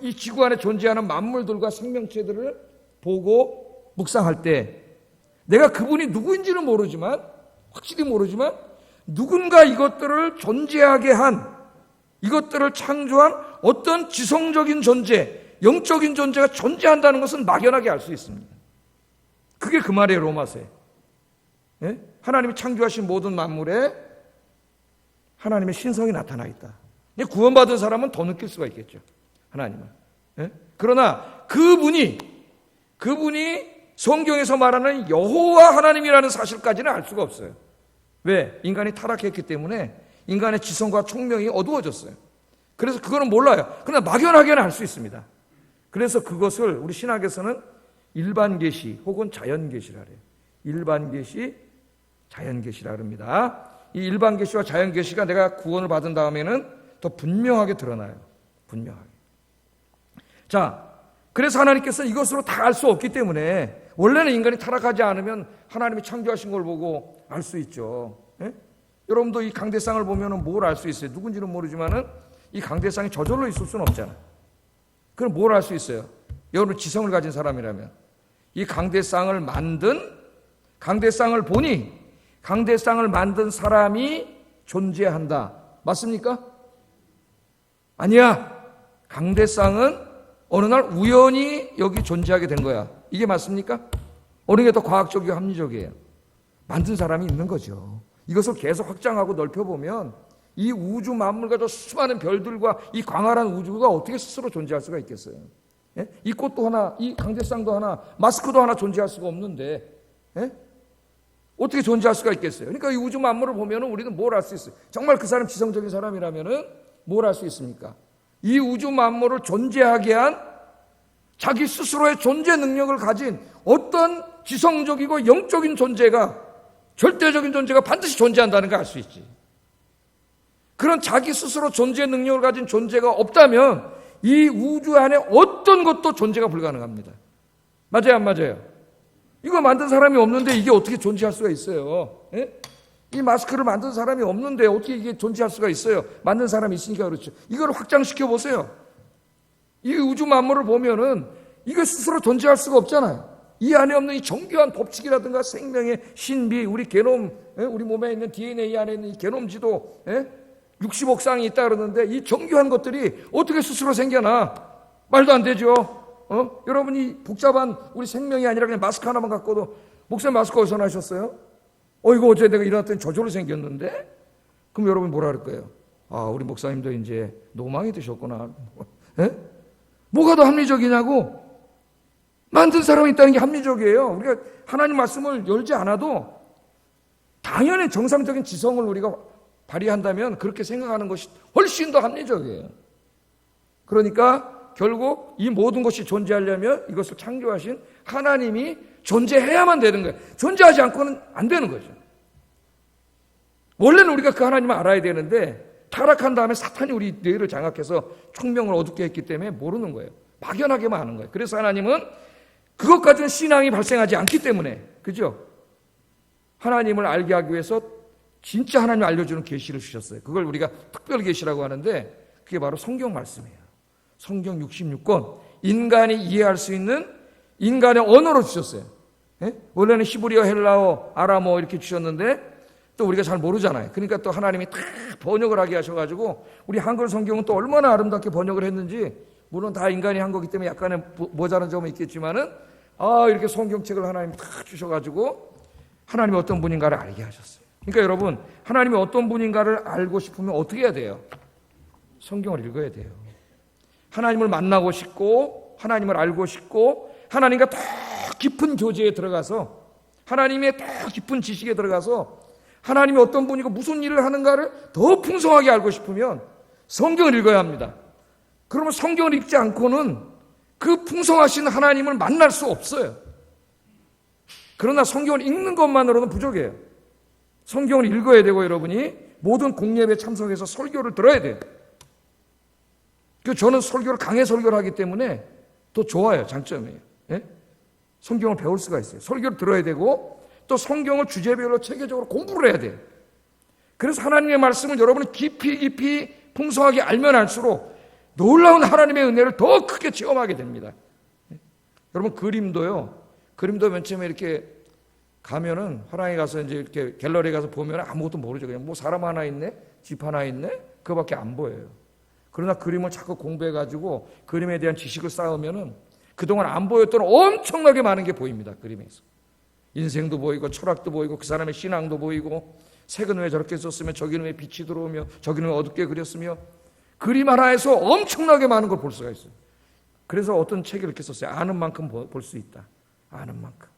이 지구 안에 존재하는 만물들과 생명체들을 보고 묵상할 때 내가 그분이 누구인지는 모르지만 확실히 모르지만 누군가 이것들을 존재하게 한 이것들을 창조한 어떤 지성적인 존재, 영적인 존재가 존재한다는 것은 막연하게 알 수 있습니다. 그게 그 말이에요, 로마서에. 예? 하나님이 창조하신 모든 만물에 하나님의 신성이 나타나 있다. 구원받은 사람은 더 느낄 수가 있겠죠, 하나님은. 예? 그러나 그분이 성경에서 말하는 여호와 하나님이라는 사실까지는 알 수가 없어요. 왜? 인간이 타락했기 때문에 인간의 지성과 총명이 어두워졌어요. 그래서 그거는 몰라요. 그러나 막연하게는 알 수 있습니다. 그래서 그것을 우리 신학에서는 일반 계시 혹은 자연 계시라 그래요. 일반 계시, 자연 계시라 합니다. 이 일반 계시와 자연 계시가 내가 구원을 받은 다음에는 더 분명하게 드러나요. 분명하게. 자, 그래서 하나님께서 이것으로 다 알 수 없기 때문에 원래는 인간이 타락하지 않으면 하나님이 창조하신 걸 보고 알 수 있죠. 예? 여러분도 이 강대상을 보면 뭘 알 수 있어요? 누군지는 모르지만은 이 강대상이 저절로 있을 수는 없잖아요. 그럼 뭘 알 수 있어요? 여러분 지성을 가진 사람이라면 이 강대상을 보니 강대상을 만든 사람이 존재한다. 맞습니까? 아니야. 강대상은 어느 날 우연히 여기 존재하게 된 거야. 이게 맞습니까? 어느 게 더 과학적이고 합리적이에요? 만든 사람이 있는 거죠. 이것을 계속 확장하고 넓혀보면 이 우주 만물과 저 수많은 별들과 이 광활한 우주가 어떻게 스스로 존재할 수가 있겠어요? 예? 이 꽃도 하나, 이 강대상도 하나, 마스크도 하나 존재할 수가 없는데 예? 어떻게 존재할 수가 있겠어요? 그러니까 이 우주 만물을 보면 우리는 뭘 알 수 있어요? 정말 그 사람 지성적인 사람이라면 뭘 알 수 있습니까? 이 우주 만물을 존재하게 한 자기 스스로의 존재 능력을 가진 어떤 지성적이고 영적인 존재가, 절대적인 존재가 반드시 존재한다는 걸 알 수 있지. 그런 자기 스스로 존재 능력을 가진 존재가 없다면 이 우주 안에 어떤 것도 존재가 불가능합니다. 맞아요, 안 맞아요? 이거 만든 사람이 없는데 이게 어떻게 존재할 수가 있어요? 예? 이 마스크를 만든 사람이 없는데 어떻게 이게 존재할 수가 있어요? 만든 사람이 있으니까 그렇죠. 이걸 확장시켜 보세요. 이 우주 만물을 보면은 이게 스스로 존재할 수가 없잖아요. 이 안에 없는 이 정교한 법칙이라든가 생명의 신비, 우리 게놈, 우리 몸에 있는 DNA 안에 있는 이 게놈지도 60억 쌍이 있다 그러는데 이 정교한 것들이 어떻게 스스로 생겨나? 말도 안 되죠. 여러분이 복잡한 우리 생명이 아니라 그냥 마스크 하나만 갖고도 목사님 마스크 어디서 나셨어요? 이거 어제 내가 일어났더니 저절로 생겼는데? 그럼 여러분 뭐라 그럴 거예요? 아, 우리 목사님도 이제 노망이 드셨구나. 뭐가 더 합리적이냐고? 만든 사람이 있다는 게 합리적이에요. 우리가 하나님 말씀을 열지 않아도 당연히 정상적인 지성을 우리가 발휘한다면 그렇게 생각하는 것이 훨씬 더 합리적이에요. 그러니까 결국 이 모든 것이 존재하려면 이것을 창조하신 하나님이 존재해야만 되는 거예요. 존재하지 않고는 안 되는 거죠. 원래는 우리가 그 하나님을 알아야 되는데 타락한 다음에 사탄이 우리 뇌를 장악해서 총명을 어둡게 했기 때문에 모르는 거예요. 막연하게만 하는 거예요. 그래서 하나님은 그것까지는 신앙이 발생하지 않기 때문에, 그죠? 하나님을 알게 하기 위해서 진짜 하나님이 알려주는 계시를 주셨어요. 그걸 우리가 특별 계시라고 하는데 그게 바로 성경 말씀이에요. 성경 66권, 인간이 이해할 수 있는 인간의 언어로 주셨어요. 예? 원래는 히브리어, 헬라어, 아람어 이렇게 주셨는데 또 우리가 잘 모르잖아요. 그러니까 또 하나님이 다 번역을 하게 하셔가지고 우리 한글 성경은 또 얼마나 아름답게 번역을 했는지, 물론 다 인간이 한 거기 때문에 약간의 모자란 점은 있겠지만은 이렇게 성경책을 하나님이 다 주셔가지고 하나님이 어떤 분인가를 알게 하셨어요. 그러니까 여러분, 하나님이 어떤 분인가를 알고 싶으면 어떻게 해야 돼요? 성경을 읽어야 돼요. 하나님을 만나고 싶고 하나님을 알고 싶고 하나님과 더 깊은 교제에 들어가서 하나님의 더 깊은 지식에 들어가서 하나님이 어떤 분이고 무슨 일을 하는가를 더 풍성하게 알고 싶으면 성경을 읽어야 합니다. 그러면 성경을 읽지 않고는 그 풍성하신 하나님을 만날 수 없어요. 그러나 성경을 읽는 것만으로는 부족해요. 성경을 읽어야 되고 여러분이 모든 공예배에 참석해서 설교를 들어야 돼요. 저는 설교를 강해 설교를 하기 때문에 더 좋아요. 장점이에요. 예? 성경을 배울 수가 있어요. 설교를 들어야 되고 또 성경을 주제별로 체계적으로 공부를 해야 돼요. 그래서 하나님의 말씀을 여러분은 깊이 풍성하게 알면 알수록 놀라운 하나님의 은혜를 더 크게 체험하게 됩니다. 예? 여러분 그림도 맨 처음에 이렇게 가면은 화랑에 가서 이제 이렇게 갤러리에 가서 보면 아무것도 모르죠. 그냥 뭐 사람 하나 있네, 집 하나 있네, 그거밖에 안 보여요. 그러나 그림을 자꾸 공부해가지고 그림에 대한 지식을 쌓으면은 그동안 안 보였던 엄청나게 많은 게 보입니다. 그림에서. 인생도 보이고 철학도 보이고 그 사람의 신앙도 보이고 색은 왜 저렇게 썼으며 저기는 왜 빛이 들어오며 저기는 왜 어둡게 그렸으며 그림 하나에서 엄청나게 많은 걸 볼 수가 있어요. 그래서 어떤 책을 이렇게 썼어요. 아는 만큼 볼 수 있다. 아는 만큼.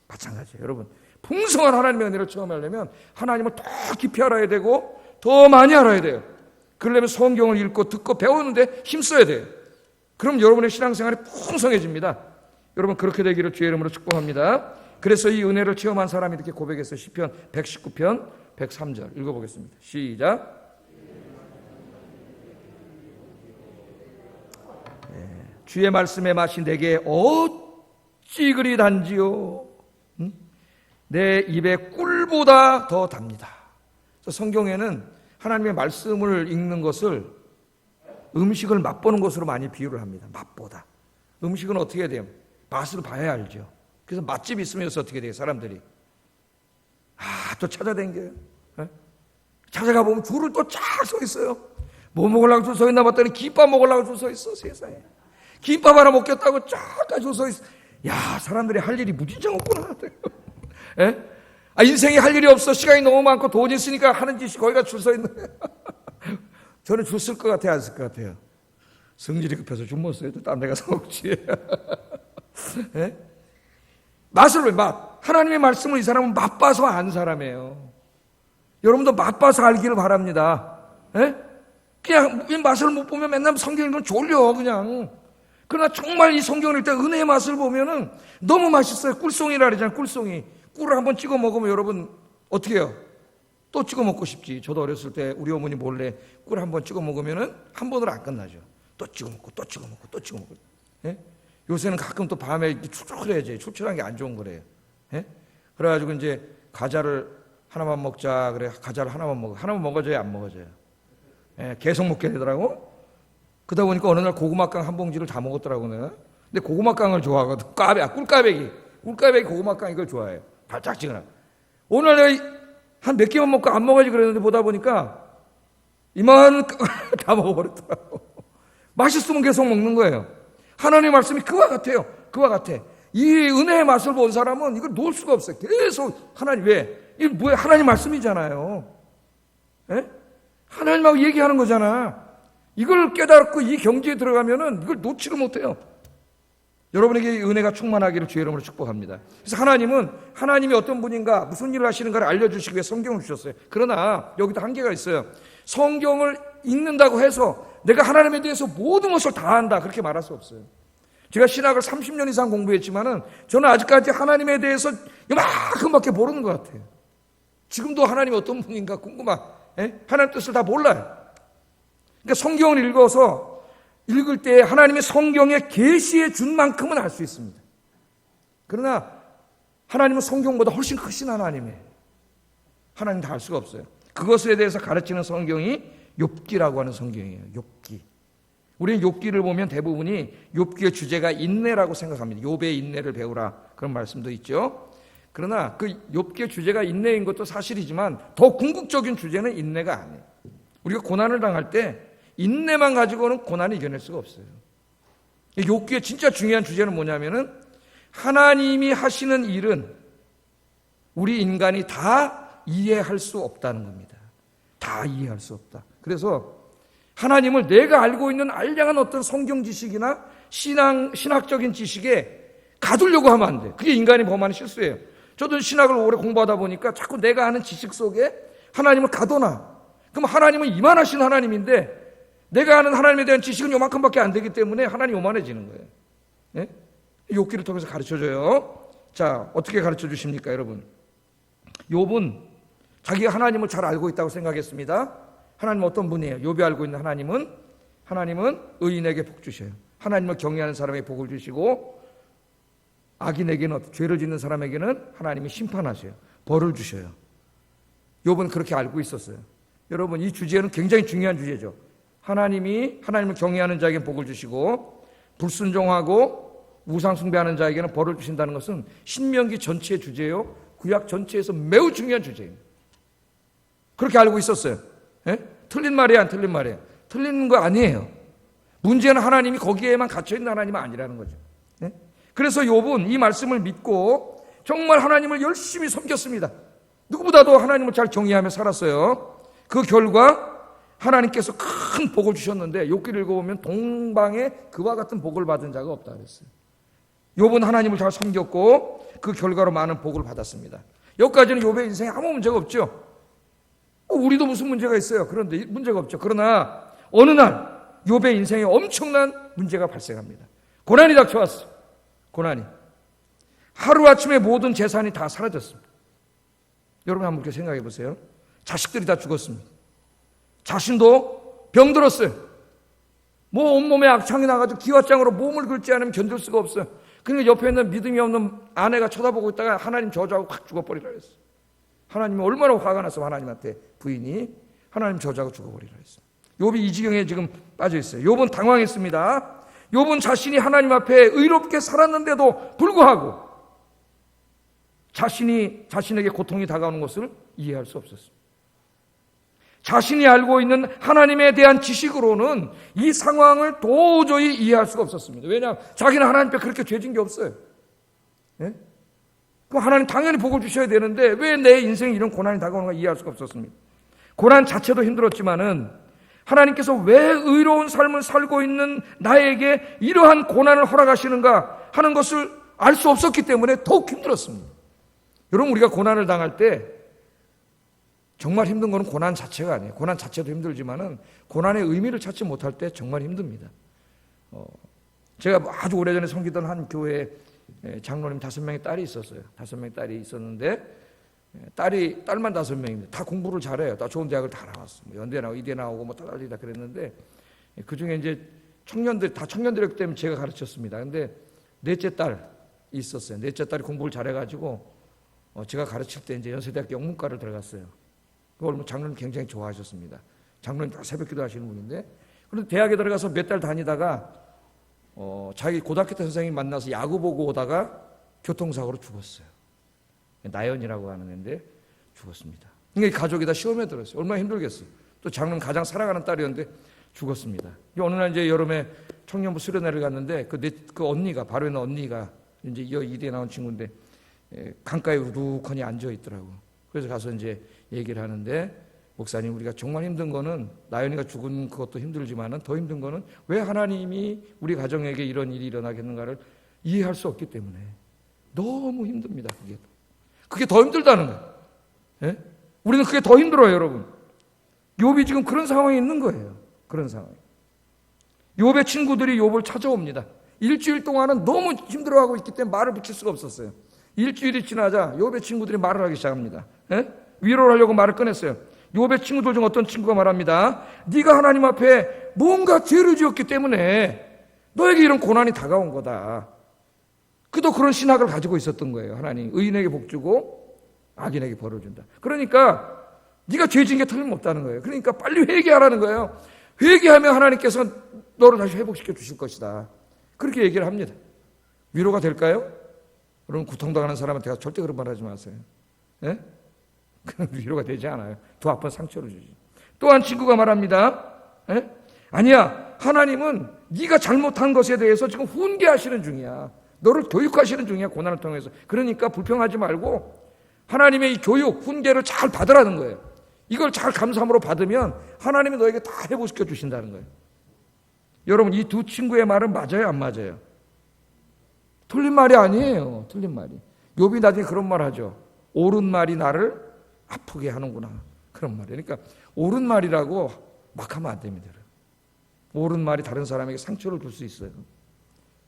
마찬가지예요. 여러분, 풍성한 하나님의 은혜를 체험하려면 하나님을 더 깊이 알아야 되고 더 많이 알아야 돼요. 그러려면 성경을 읽고 듣고 배우는데 힘써야 돼요. 그럼 여러분의 신앙생활이 풍성해집니다. 여러분 그렇게 되기를 주의 이름으로 축복합니다. 그래서 이 은혜를 체험한 사람이 이렇게 고백했어요. 시편 119편 103절 읽어보겠습니다. 시작. 주의 말씀의 맛이 내게 어찌 그리 단지요. 내 입에 꿀보다 더 답니다. 성경에는 하나님의 말씀을 읽는 것을 음식을 맛보는 것으로 많이 비유를 합니다. 맛보다. 음식은 어떻게 해야 돼요? 맛을 봐야 알죠. 그래서 맛집 있으면 어떻게 돼요? 사람들이 또 찾아다녀요. 찾아가 보면 줄을 또 쫙 서 있어요. 뭐 먹으려고 줄 서 있나 봤더니 김밥 먹으려고 줄 서 있어. 세상에. 김밥 하나 먹겠다고 쫙 줄 서 있어. 야, 사람들이 할 일이 무진장 없구나. 인생에 할 일이 없어. 시간이 너무 많고 돈이 있으니까 하는 짓이 거기가 줄 서 있는 거예요. 저는 줄 쓸 것 같아요? 안 쓸 것 같아요? 성질이 급해서 줄 못 써요. 딴 데 가서 먹지. 맛을 왜 맛? 하나님의 말씀을 이 사람은 맛봐서 안 사람이에요. 여러분도 맛봐서 알기를 바랍니다. 그냥 맛을 못 보면 맨날 성경 읽으면 졸려 그냥. 그러나 정말 이 성경을 읽을 때 은혜의 맛을 보면은 너무 맛있어요. 꿀송이라 그러잖아요. 꿀송이. 꿀을 한번 찍어 먹으면 여러분 어떻게 해요? 또 찍어 먹고 싶지. 저도 어렸을 때 우리 어머니 몰래 꿀 한번 찍어 먹으면은 한 번으로 안 끝나죠. 또 찍어 먹고 또 찍어 먹고 또 찍어 먹고. 요새는 가끔 또 밤에 출출해야지. 출출한 게 안 좋은 거래요. 그래가지고 이제 과자를 하나만 먹자 그래. 과자를 하나만 먹어. 하나만 먹어줘야 안 먹어줘요. 계속 먹게 되더라고. 그러다 보니까 어느 날 고구마깡 한 봉지를 다 먹었더라고 내가. 근데 고구마깡을 좋아하거든. 꿀까베기 고구마깡 이걸 좋아해요. 달짝지근하고. 오늘 내가 한 몇 개만 먹고 안 먹어야지 그랬는데 보다 보니까 이만 다 먹어버렸더라고. 맛있으면 계속 먹는 거예요. 하나님의 말씀이 그와 같아요. 그와 같아. 이 은혜의 맛을 본 사람은 이걸 놓을 수가 없어요. 계속 하나님 왜? 이게 뭐야? 하나님 말씀이잖아요. 하나님하고 얘기하는 거잖아. 이걸 깨닫고 이 경지에 들어가면은 이걸 놓지를 못해요. 여러분에게 이 은혜가 충만하기를 주의 이름으로 축복합니다. 그래서 하나님은 하나님이 어떤 분인가 무슨 일을 하시는가를 알려주시기 위해 성경을 주셨어요. 그러나 여기도 한계가 있어요. 성경을 읽는다고 해서 내가 하나님에 대해서 모든 것을 다 안다 그렇게 말할 수 없어요. 제가 신학을 30년 이상 공부했지만은 저는 아직까지 하나님에 대해서 이만큼밖에 모르는 것 같아요. 지금도 하나님이 어떤 분인가 하나님 뜻을 다 몰라요. 그러니까 성경을 읽어서 읽을 때 하나님의 성경에 계시해 준 만큼은 알 수 있습니다. 그러나 하나님은 성경보다 훨씬 크신 하나님이에요. 하나님 다 알 수가 없어요. 그것에 대해서 가르치는 성경이 욥기라고 하는 성경이에요. 욥기. 우리는 욥기를 보면 대부분이 욥기의 주제가 인내라고 생각합니다. 욥의 인내를 배우라 그런 말씀도 있죠. 그러나 그 욥기의 주제가 인내인 것도 사실이지만 더 궁극적인 주제는 인내가 아니에요. 우리가 고난을 당할 때 인내만 가지고는 고난을 이겨낼 수가 없어요. 욥기의 진짜 중요한 주제는 뭐냐면은 하나님이 하시는 일은 우리 인간이 다 이해할 수 없다는 겁니다. 다 이해할 수 없다. 그래서 하나님을 내가 알고 있는 알량한 어떤 성경 지식이나 신학적인 지식에 가두려고 하면 안 돼. 그게 인간이 범하는 실수예요. 저도 신학을 오래 공부하다 보니까 자꾸 내가 아는 지식 속에 하나님을 가둬놔. 그럼 하나님은 이만하신 하나님인데 내가 아는 하나님에 대한 지식은 요만큼밖에 안 되기 때문에 하나님이 요만해지는 거예요. 네? 욥기를 통해서 가르쳐줘요. 자, 어떻게 가르쳐 주십니까, 여러분? 욥은 자기가 하나님을 잘 알고 있다고 생각했습니다. 하나님은 어떤 분이에요? 욥이 알고 있는 하나님은 의인에게 복 주셔요. 하나님을 경외하는 사람에게 복을 주시고 악인에게는, 죄를 짓는 사람에게는 하나님이 심판하셔요. 벌을 주셔요. 욥은 그렇게 알고 있었어요. 여러분, 이 주제는 굉장히 중요한 주제죠. 하나님을 경외하는 자에게는 복을 주시고 불순종하고 우상 숭배하는 자에게는 벌을 주신다는 것은 신명기 전체의 주제요, 구약 전체에서 매우 중요한 주제입니다. 그렇게 알고 있었어요. 예? 틀린 말이에요, 안 틀린 말이에요? 틀린 거 아니에요. 문제는 하나님이 거기에만 갇혀있는 하나님은 아니라는 거죠. 예? 그래서 욥은 이 말씀을 믿고 정말 하나님을 열심히 섬겼습니다. 누구보다도 하나님을 잘 경외하며 살았어요. 그 결과 하나님께서 큰 복을 주셨는데 욥기를 읽어보면 동방에 그와 같은 복을 받은 자가 없다 그랬어요. 욥은 하나님을 잘 섬겼고 그 결과로 많은 복을 받았습니다. 여기까지는 욥의 인생에 아무 문제가 없죠. 우리도 무슨 문제가 있어요. 그런데 문제가 없죠. 그러나 어느 날 욥의 인생에 엄청난 문제가 발생합니다. 고난이 닥쳐왔어요. 고난이. 하루아침에 모든 재산이 다 사라졌습니다. 여러분 한번 그렇게 생각해 보세요. 자식들이 다 죽었습니다. 자신도 병들었어요. 뭐 온몸에 악창이 나가지고 기와장으로 몸을 긁지 않으면 견딜 수가 없어요. 그러니까 옆에 있는 믿음이 없는 아내가 쳐다보고 있다가 하나님 저주하고 확 죽어버리라 했어요. 하나님이 얼마나 화가 나서 하나님한테 부인이 하나님 저주하고 죽어버리라 했어요. 욥이 이 지경에 지금 빠져 있어요. 욥은 당황했습니다. 욥은 자신이 하나님 앞에 의롭게 살았는데도 불구하고 자신에게 고통이 다가오는 것을 이해할 수 없었습니다. 자신이 알고 있는 하나님에 대한 지식으로는 이 상황을 도저히 이해할 수가 없었습니다. 왜냐하면 자기는 하나님 앞에 그렇게 죄진 게 없어요. 예? 그럼 하나님 당연히 복을 주셔야 되는데 왜 내 인생에 이런 고난이 다가오는가 이해할 수가 없었습니다. 고난 자체도 힘들었지만은 하나님께서 왜 의로운 삶을 살고 있는 나에게 이러한 고난을 허락하시는가 하는 것을 알 수 없었기 때문에 더욱 힘들었습니다. 여러분, 우리가 고난을 당할 때 정말 힘든 것은 고난 자체가 아니에요. 고난 자체도 힘들지만은 고난의 의미를 찾지 못할 때 정말 힘듭니다. 제가 아주 오래전에 섬기던 한 교회에 장로님 5명의 딸이 있었어요. 5명의 딸이 있었는데 딸만 5명입니다. 다 공부를 잘해요. 다 좋은 대학을 다 나왔어. 뭐 연대 나오고 이대 나오고 뭐 딸이다 그랬는데 그 중에 이제 청년들이었기 때문에 제가 가르쳤습니다. 근데 넷째 딸이 있었어요. 넷째 딸이 공부를 잘해가지고 제가 가르칠 때 이제 연세대학교 영문과를 들어갔어요. 그걸 뭐 장로님 굉장히 좋아하셨습니다. 장로님 다 새벽기도 하시는 분인데 그런데 대학에 들어가서 몇 달 다니다가 자기 고등학교 때 선생님 만나서 야구 보고 오다가 교통사고로 죽었어요. 나연이라고 하는 애인데 죽었습니다. 그러니까 가족이 다 시험에 들었어요. 얼마나 힘들겠어요. 또 장로님 가장 사랑하는 딸이었는데 죽었습니다. 어느 날 이제 여름에 청년부 수련회를 갔는데 그 언니가 바로 있는 언니가 이제 이대에 나온 친구인데 강가에 우두커니 앉아 있더라고. 그래서 가서 이제 얘기를 하는데 목사님, 우리가 정말 힘든 거는 나연이가 죽은 그것도 힘들지만은 더 힘든 거는 왜 하나님이 우리 가정에게 이런 일이 일어나겠는가를 이해할 수 없기 때문에 너무 힘듭니다. 그게 더 힘들다는 거예요. 예? 우리는 그게 더 힘들어요, 여러분. 욥이 지금 그런 상황에 있는 거예요. 그런 상황. 욥의 친구들이 욥을 찾아옵니다. 일주일 동안은 너무 힘들어하고 있기 때문에 말을 붙일 수가 없었어요. 일주일이 지나자 욥의 친구들이 말을 하기 시작합니다. 예? 위로를 하려고 말을 꺼냈어요. 욥의 친구들 중 어떤 친구가 말합니다. 네가 하나님 앞에 뭔가 죄를 지었기 때문에 너에게 이런 고난이 다가온 거다. 그도 그런 신학을 가지고 있었던 거예요. 하나님 의인에게 복 주고 악인에게 벌을 준다. 그러니까 네가 죄진 게 틀림없다는 거예요. 그러니까 빨리 회개하라는 거예요. 회개하면 하나님께서 너를 다시 회복시켜 주실 것이다. 그렇게 얘기를 합니다. 위로가 될까요? 여러분, 고통당하는 사람한테 가서 절대 그런 말 하지 마세요. 예? 그건 위로가 되지 않아요. 더 아픈 상처를 주지. 또한 친구가 말합니다. 예? 아니야, 하나님은 네가 잘못한 것에 대해서 지금 훈계하시는 중이야. 너를 교육하시는 중이야, 고난을 통해서. 그러니까 불평하지 말고 하나님의 이 교육, 훈계를 잘 받으라는 거예요. 이걸 잘 감사함으로 받으면 하나님이 너에게 다 회복시켜 주신다는 거예요. 여러분, 이 두 친구의 말은 맞아요, 안 맞아요? 틀린 말이 아니에요. 틀린 말이. 욥이 나중에 그런 말 하죠. 옳은 말이 나를 아프게 하는구나. 그런 말이에요. 그러니까 옳은 말이라고 막 하면 안 됩니다. 옳은 말이 다른 사람에게 상처를 줄 수 있어요.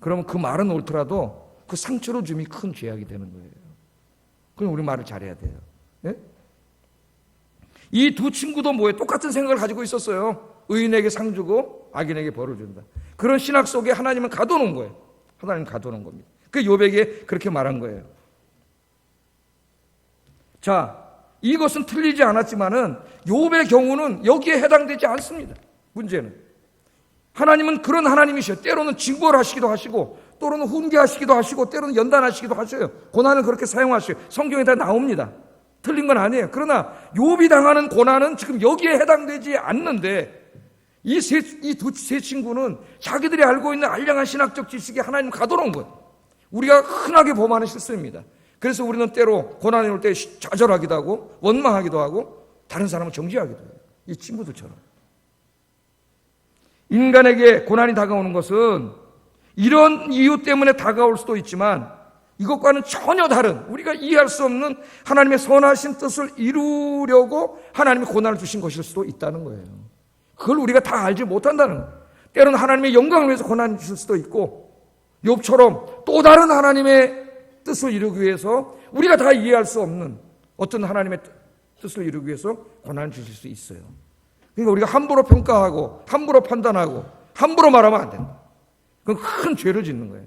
그러면 그 말은 옳더라도 그 상처를 줌이 큰 죄악이 되는 거예요. 그럼 우리 말을 잘해야 돼요. 네? 이 두 친구도 뭐예요? 똑같은 생각을 가지고 있었어요. 의인에게 상 주고 악인에게 벌을 준다. 그런 신학 속에 하나님은 가둬놓은 거예요. 하나님 가둬놓은 겁니다. 그 욥에게 그렇게 말한 거예요. 자, 이것은 틀리지 않았지만은 욥의 경우는 여기에 해당되지 않습니다. 문제는 하나님은 그런 하나님이셔요. 때로는 징벌 하시기도 하시고, 때로는 훈계하시기도 하시고, 때로는 연단하시기도 하셔요. 고난을 그렇게 사용하셔요. 성경에 다 나옵니다. 틀린 건 아니에요. 그러나 욥이 당하는 고난은 지금 여기에 해당되지 않는데, 이 두 세 친구는 자기들이 알고 있는 알량한 신학적 지식에 하나님 가둬놓은 거예요. 우리가 흔하게 범하는 실수입니다. 그래서 우리는 때로 고난이 올 때 좌절하기도 하고 원망하기도 하고 다른 사람을 정죄하기도 해요. 이 친구들처럼. 인간에게 고난이 다가오는 것은 이런 이유 때문에 다가올 수도 있지만 이것과는 전혀 다른, 우리가 이해할 수 없는 하나님의 선하신 뜻을 이루려고 하나님이 고난을 주신 것일 수도 있다는 거예요. 그걸 우리가 다 알지 못한다는 거예요. 때로는 하나님의 영광을 위해서 고난을 주실 수도 있고, 욥처럼 또 다른 하나님의 뜻을 이루기 위해서 우리가 다 이해할 수 없는 어떤 하나님의 뜻을 이루기 위해서 고난을 주실 수 있어요. 그러니까 우리가 함부로 평가하고 함부로 판단하고 함부로 말하면 안 된다. 그건 큰 죄를 짓는 거예요.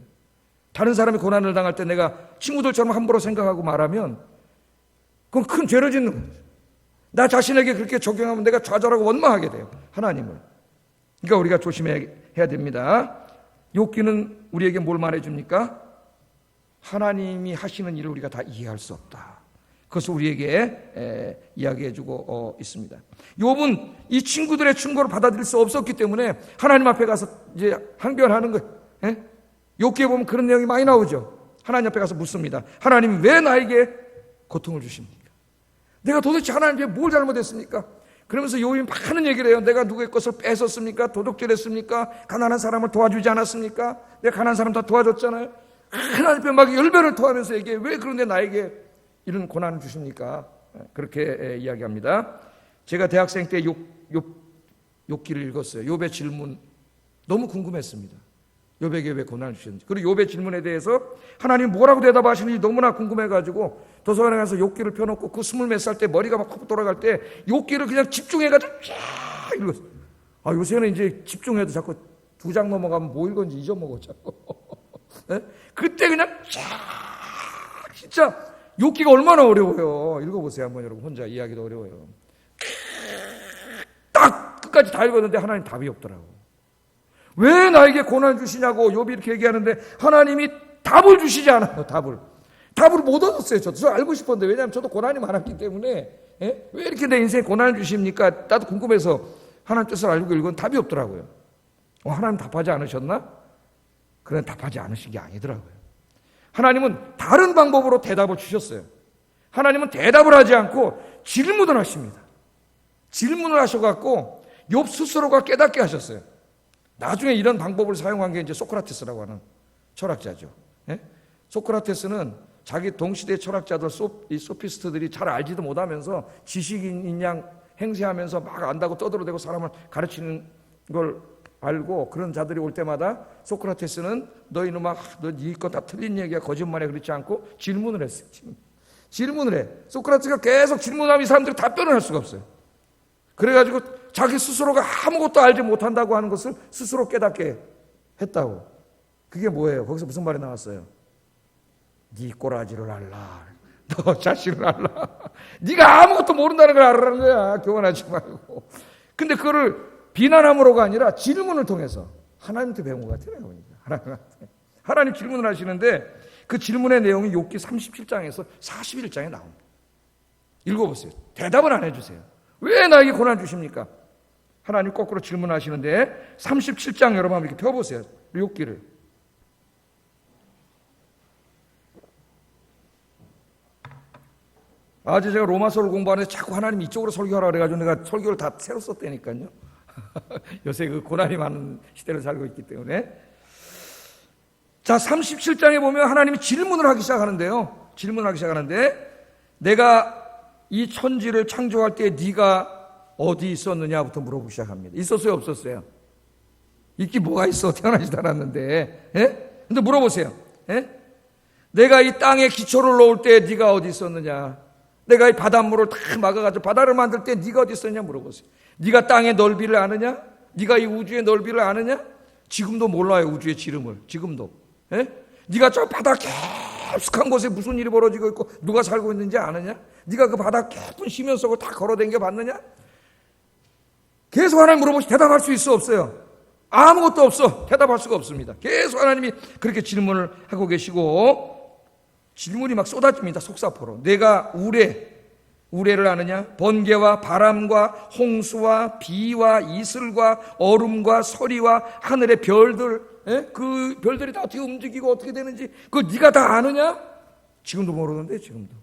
다른 사람이 고난을 당할 때 내가 친구들처럼 함부로 생각하고 말하면 그건 큰 죄를 짓는 거예요. 나 자신에게 그렇게 적용하면 내가 좌절하고 원망하게 돼요. 하나님을. 그러니까 우리가 조심해야 됩니다. 욥기는 우리에게 뭘 말해줍니까? 하나님이 하시는 일을 우리가 다 이해할 수 없다. 그것을 우리에게 이야기해주고 있습니다. 욥은 이 친구들의 충고를 받아들일 수 없었기 때문에 하나님 앞에 가서 이제 항변하는 거예요. 욥기에 보면 그런 내용이 많이 나오죠. 하나님 앞에 가서 묻습니다. 하나님이 왜 나에게 고통을 주십니까? 내가 도대체 하나님께 뭘 잘못했습니까? 그러면서 욥이 많은 얘기를 해요. 내가 누구의 것을 뺏었습니까? 도둑질했습니까? 가난한 사람을 도와주지 않았습니까? 내가 가난한 사람 다 도와줬잖아요. 하나님 앞에 막 열변을 토하면서 얘기해. 왜 그런데 나에게 이런 고난을 주십니까? 그렇게 이야기합니다. 제가 대학생 때 욥기를 읽었어요. 욥의 질문 너무 궁금했습니다. 욥에게 왜 고난을 주셨는지, 그리고 욥의 질문에 대해서 하나님 뭐라고 대답하시는지 너무나 궁금해가지고 도서관에 가서 욥기를 펴놓고 그 20몇 살 때 머리가 막 돌아갈 때 욥기를 그냥 집중해가지고 쫙 읽었어요. 요새는 이제 집중해도 자꾸 2장 넘어가면 뭐 읽었는지 잊어먹어 자꾸. 네? 그때 그냥 쫙, 진짜 욥기가 얼마나 어려워요. 읽어보세요 한번 여러분. 혼자 이해하기도 어려워요. 딱 끝까지 다 읽었는데 하나님 답이 없더라고. 왜 나에게 고난을 주시냐고 욥이 이렇게 얘기하는데 하나님이 답을 주시지 않아요. 답을 못 얻었어요. 저 알고 싶었는데, 왜냐하면 저도 고난이 많았기 때문에 왜 이렇게 내 인생에 고난을 주십니까? 나도 궁금해서 하나님 뜻을 알고 읽은 답이 없더라고요. 하나님 답하지 않으셨나? 그런 답하지 않으신 게 아니더라고요. 하나님은 다른 방법으로 대답을 주셨어요. 하나님은 대답을 하지 않고 질문을 하십니다. 질문을 하셔갖고 욥 스스로가 깨닫게 하셨어요. 나중에 이런 방법을 사용한 게 이제 소크라테스라고 하는 철학자죠. 소크라테스는 자기 동시대 철학자들, 이 소피스트들이 잘 알지도 못하면서 지식인인 양 행세하면서 막 안다고 떠들어대고 사람을 가르치는 걸 알고, 그런 자들이 올 때마다 소크라테스는 너 이놈아, 너 네 거 다 틀린 얘기야, 거짓말해, 그렇지 않고 질문을 했어요. 질문을 해. 소크라테스가 계속 질문하면 이 사람들이 답변을 할 수가 없어요. 그래가지고 자기 스스로가 아무것도 알지 못한다고 하는 것을 스스로 깨닫게 했다고. 그게 뭐예요? 거기서 무슨 말이 나왔어요? 네 꼬라지를 알라. 너 자신을 알라. 네가 아무것도 모른다는 걸 알라는 거야. 교만하지 말고. 근데 그거를 비난함으로가 아니라 질문을 통해서 하나님한테 배운 것 같아요. 하나님한테. 하나님 질문을 하시는데 그 질문의 내용이 욥기 37장에서 41장에 나옵니다. 읽어보세요. 대답은 안 해주세요. 왜 나에게 고난 주십니까? 하나님 거꾸로 질문하시는데 37장 여러분 한번 이렇게 펴보세요. 욥기를. 아주 제가 로마서를 공부하는데 자꾸 하나님 이쪽으로 설교하라 그래가지고 내가 설교를 다 새로 썼다니까요. 요새 그 고난이 많은 시대를 살고 있기 때문에. 자, 37장에 보면 하나님이 질문을 하기 시작하는데요. 질문을 하기 시작하는데 내가 이 천지를 창조할 때 네가 어디 있었느냐부터 물어보기 시작합니다. 있었어요, 없었어요? 있기 뭐가 있어? 태어나지도 않았는데. 예? 근데 물어보세요. 예? 내가 이 땅에 기초를 놓을 때 네가 어디 있었느냐? 내가 이 바닷물을 다 막아가지고 바다를 만들 때 네가 어디 있었냐 물어보세요. 네가 땅의 넓이를 아느냐? 네가 이 우주의 넓이를 아느냐? 지금도 몰라요, 우주의 지름을. 지금도. 예? 네가 저 바다 깊숙한 곳에 무슨 일이 벌어지고 있고 누가 살고 있는지 아느냐? 네가 그 바다 깊은 심연 속을 다 걸어댕겨 봤느냐? 계속 하나님 물어보시 대답할 수 있어 없어요? 아무것도 없어. 대답할 수가 없습니다. 계속 하나님이 그렇게 질문을 하고 계시고 질문이 막 쏟아집니다. 속사포로. 내가 우레를 아느냐? 번개와 바람과 홍수와 비와 이슬과 얼음과 서리와 하늘의 별들, 그 별들이 다 어떻게 움직이고 어떻게 되는지 그거 네가 다 아느냐? 지금도 모르는데 지금도.